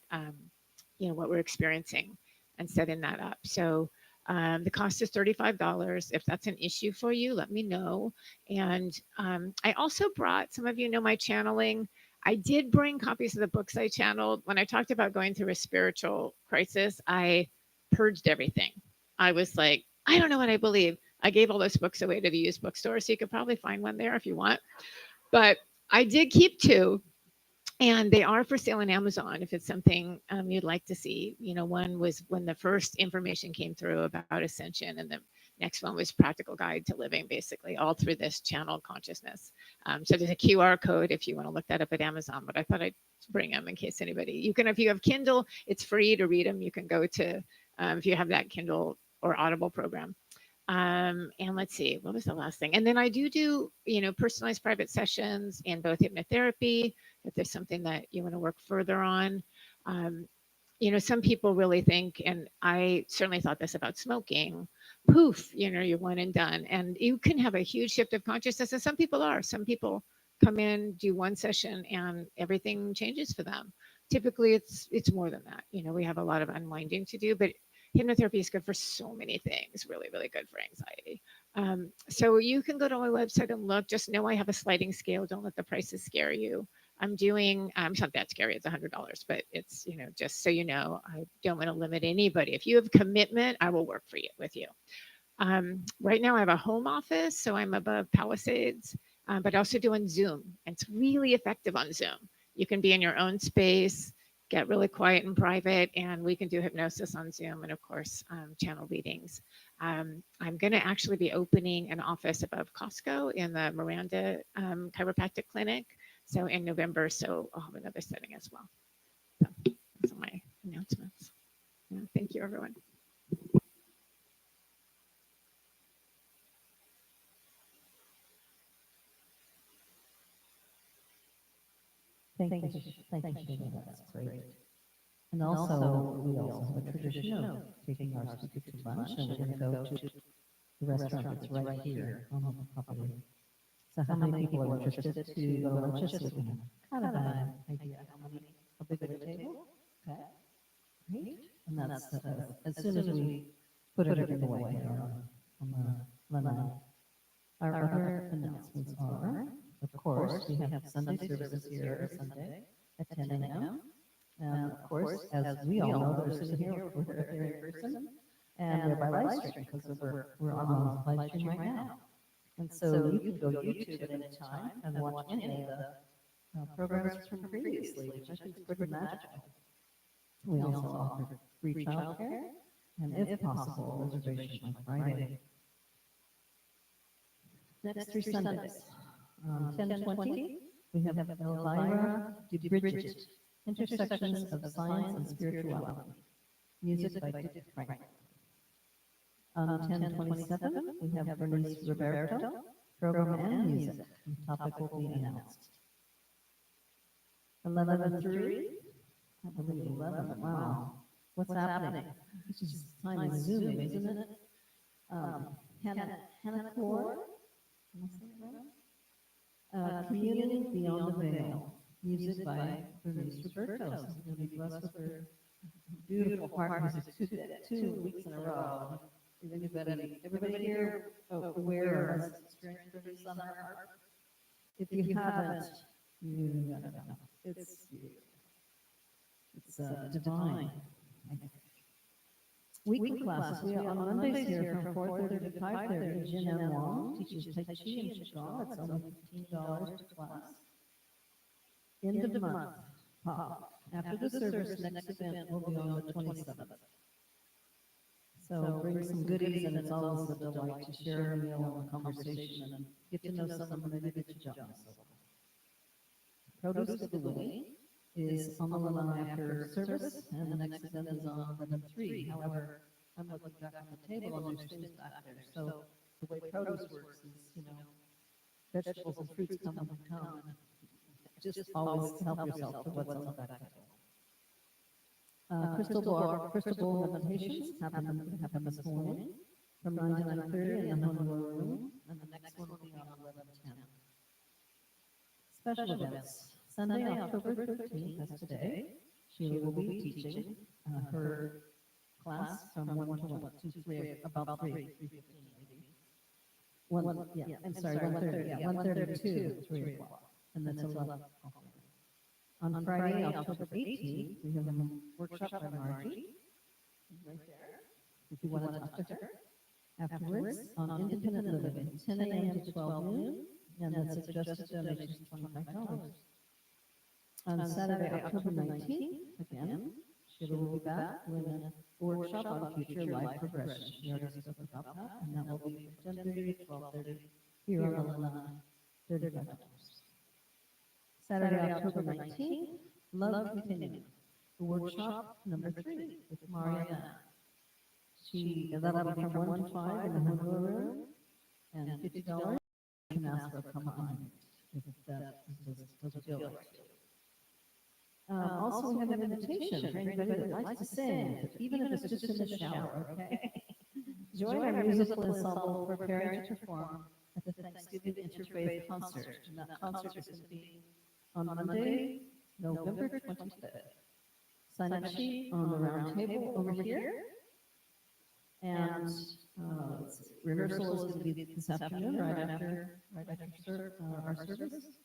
Speaker 17: what we're experiencing and setting that up. So the cost is $35. If that's an issue for you, let me know. And I also brought, some of you know my channeling. I did bring copies of the books I channeled. When I talked about going through a spiritual crisis, I purged everything. I was like, I don't know what I believe. I gave all those books away to the used bookstore, so you could probably find one there if you want. But I did keep 2. And they are for sale on Amazon if it's something you'd like to see. One was when the first information came through about ascension, and the next one was Practical Guide to Living, basically, all through this channel consciousness. So there's a QR code if you want to look that up at Amazon, but I thought I'd bring them in case anybody, if you have Kindle, it's free to read them. You can go to, if you have that Kindle or Audible program. And let's see, what was the last thing? And then I do, personalized private sessions in both hypnotherapy, if there's something that you want to work further on. Some people really think, and I certainly thought this about smoking, poof, you're one and done. And you can have a huge shift of consciousness, and some people come in, do one session, and everything changes for them. Typically, it's more than that. We have a lot of unwinding to do, but hypnotherapy is good for so many things, really, really good for anxiety. So you can go to my website and look. Just know I have a sliding scale. Don't let the prices scare you. It's not that scary. It's $100, but it's, just so you know, I don't want to limit anybody. If you have commitment, I will work with you. Right now I have a home office, so I'm above Palisades, but also doing Zoom. It's really effective on Zoom. You can be in your own space, get really quiet and private, and we can do hypnosis on Zoom, and of course, channel readings. I'm going to actually be opening an office above Costco in the Miranda Chiropractic Clinic. So in November, so I'll have another setting as well. So those are my announcements. Yeah, thank you, everyone.
Speaker 4: Thank you, Sheila. That's great. And also, we also have a tradition of taking our speaker to lunch, and we're going to go to the restaurant that's right here on the property. So how many people are interested to go to lunch so we can have kind of an idea how big of a table? Okay, great. And that's as soon as we put everything away here on the line. Our other announcements are, of course, we have Sunday services here every Sunday at 10 a.m. And of course, as we all know that are sitting here, we're here in person, and we're by live stream because we're on a live stream right now. And so you can go to YouTube at any time and watch any of the programs from previously, which I think is pretty magical. We also offer free childcare, and if possible, reservation on Friday. Next 3 Sundays, 10:20, we have Elvira DeBridget, Intersections of Science and Spirituality, music by Dick Frank. On 10:27, we have Bernice Roberto, program and music, and topic will be announced. 11:03, I believe 11, wow, what's happening? This is time is zooming, isn't it? Hannah Core, Communing Beyond the Veil, music by Bernice Roberto. So we're going to be blessed with her beautiful heart music 2 weeks in a row. Is everybody here aware or has experienced Bernice on their harp? If you haven't, you gotta know. It's divine. Weekly classes. We are on Mondays here from 4:30 to 5:30. Jin M. Wong teaches Tai Chi and Qigong. It's only $15 per class. End of the month. After the service, next event will be on the 27th. So bring some goodies, and it's always a delight to share a meal and a conversation and get to know someone maybe that you don't know so well. Produce giveaway is on the line after service, and the next event is on 11/3. However, I'm looking back on the table, and there's things back there. So the way produce works is, vegetables and fruits come when they come. Just always help yourself to what's on the back table. Crystal Ball invitations happen this morning from 9 to 9:30 in the Honolulu room, and the next one will be on 11/10. Special events. Sunday, October 13th, that's today, Sheila will be teaching her class from 1 to 3, about 3:15 maybe. 1:30 to 3 o'clock, and that's 11 o'clock. On Friday, October 18th, we have a workshop by Margie, right there, if you want to talk to her. Afterwards, on independent living, 10 a.m. to 12 noon, and the suggested donation is $25. On Saturday, October 19th, again, Sheila will be back with a workshop on future life progression. She already spoke about that, and that will be from 10:30 to 12:30 here on the line, $35. Saturday, October 19th, Love Continuum, workshop number 3 with Marianne. That'll be from 1 to 5 in the Honolulu room, and $50 you can ask for a come on if that does feel right. Also, we have an invitation for anybody that likes to sing, even if it's just in the shower, okay? Join our musical ensemble preparing to perform at the Thanksgiving Interfaith Concert. And that concert is going to be on Monday, November 25th. Sign up sheet on the round table over here. And rehearsal is going to be this afternoon, right after our service.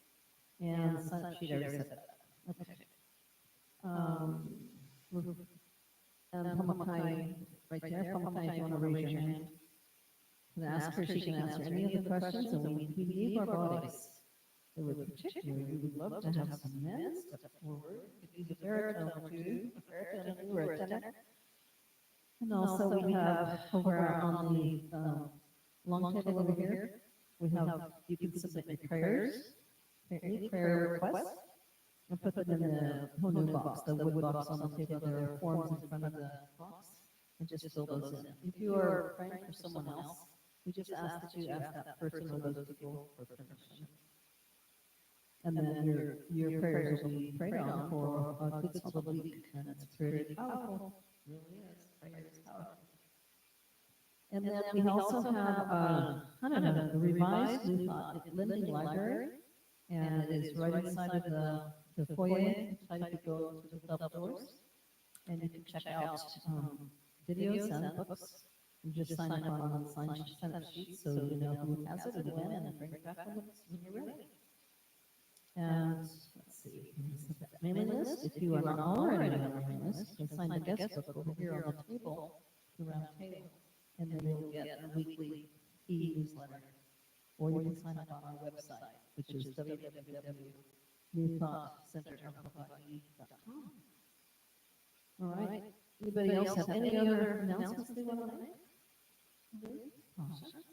Speaker 4: And sign up sheet, I already said that. Okay. And Pamakai, right there, Pamakai, if you want to raise your hand. And ask her, she can answer any of the questions, and we leave our bodies. It would particularly, we would love to have some men step forward. We could use a baritone or two, a baritone or a tenor. And also we have over on the long table over here, we have, you can submit your prayers, any prayer requests, and put them in the Honu box, the wood box on the table. There are forms in front of the box, and just fill those in. If you are praying for someone else, we just ask that you ask that person or those people for permission. And then your prayers will be prayed on for a good solid week, and it's pretty powerful. It really is. Prayer is powerful. And then we also have, the revised New Thought Lending Library, and it is right inside of the foyer, inside if you go to the double doors, and you can check out videos and books, and just sign up on the sign up sheet so you know who has it and when, and bring it back when you're ready. And let's see, mailing list, if you are not already on the mailing list, you can sign the guest book over here on the table, the round table, and then you'll get a weekly e-newsletter. Or you can sign up on our website, which is www.newthoughtcenteramplify.com. All right. Anybody else have any other announcements they want to make? Awesome.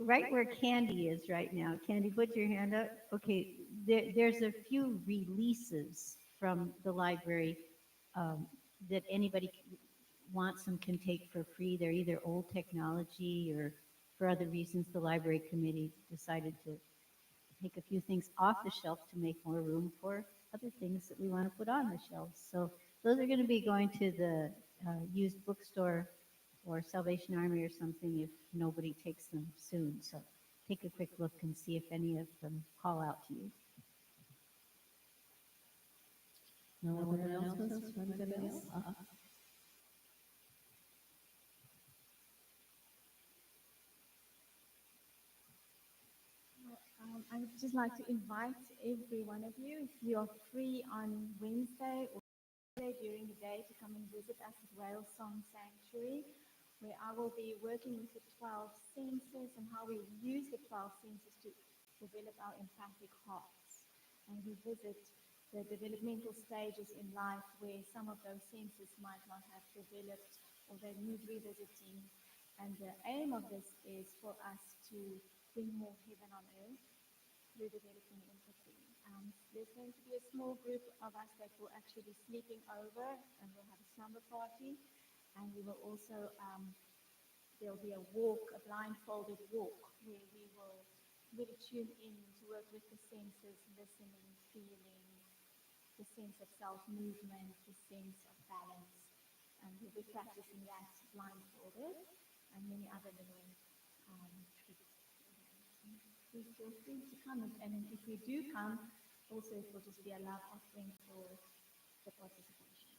Speaker 18: Right where Candy is right now. Candy, put your hand up. Okay, there's a few releases from the library that anybody wants and can take for free. They're either old technology or for other reasons the library committee decided to take a few things off the shelf to make more room for other things that we want to put on the shelves. So those are going to be going to the used bookstore or Salvation Army or something if nobody takes them soon. So take a quick look and see if any of them call out to you.
Speaker 4: No other announcements from anybody else?
Speaker 13: I would just like to invite every one of you, if you are free on Wednesday or Thursday during the day, to come and visit us at Whale Song Sanctuary, where I will be working with the 12 senses and how we use the 12 senses to develop our empathic hearts. And we visit the developmental stages in life where some of those senses might not have developed or they need revisiting. And the aim of this is for us to bring more heaven on earth through developing empathy. There's going to be a small group of us that will actually be sleeping over and we'll have a slumber party. And we will also, there'll be a walk, a blindfolded walk, where we will really tune in to work with the senses, listening, feeling, the sense of self-movement, the sense of balance. And we'll be practicing that blindfolded and many other little tricks. Please feel free to come. And if you do come, also it will just be a love offering for the participation.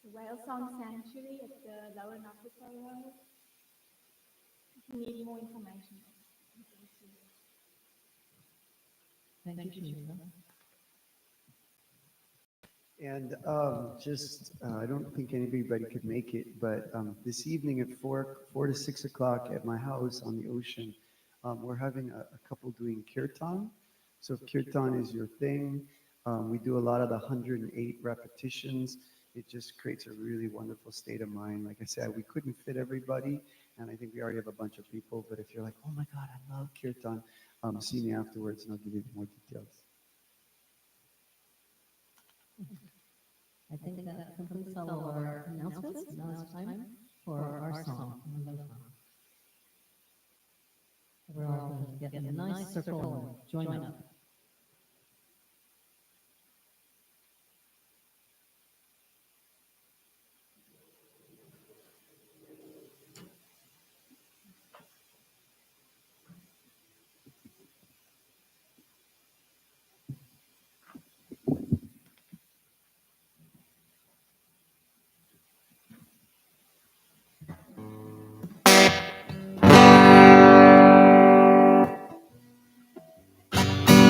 Speaker 13: The Whale Song Sanctuary at the Lower Nautical Road. If you need more information,
Speaker 10: Thank you, Sheila.
Speaker 3: And I don't think anybody could make it, but this evening at 4 to 6 o'clock at my house on the ocean, we're having a couple doing kirtan. So if kirtan is your thing, we do a lot of the 108 repetitions. It just creates a really wonderful state of mind. Like I said, we couldn't fit everybody, and I think we already have a bunch of people. But if you're like, oh my God, I love kirtan, see me afterwards, and I'll give you more details.
Speaker 4: I think that completes all of our announcements. Now it's time for our song. We're all going to get in a nice circle and join up.
Speaker 1: Thank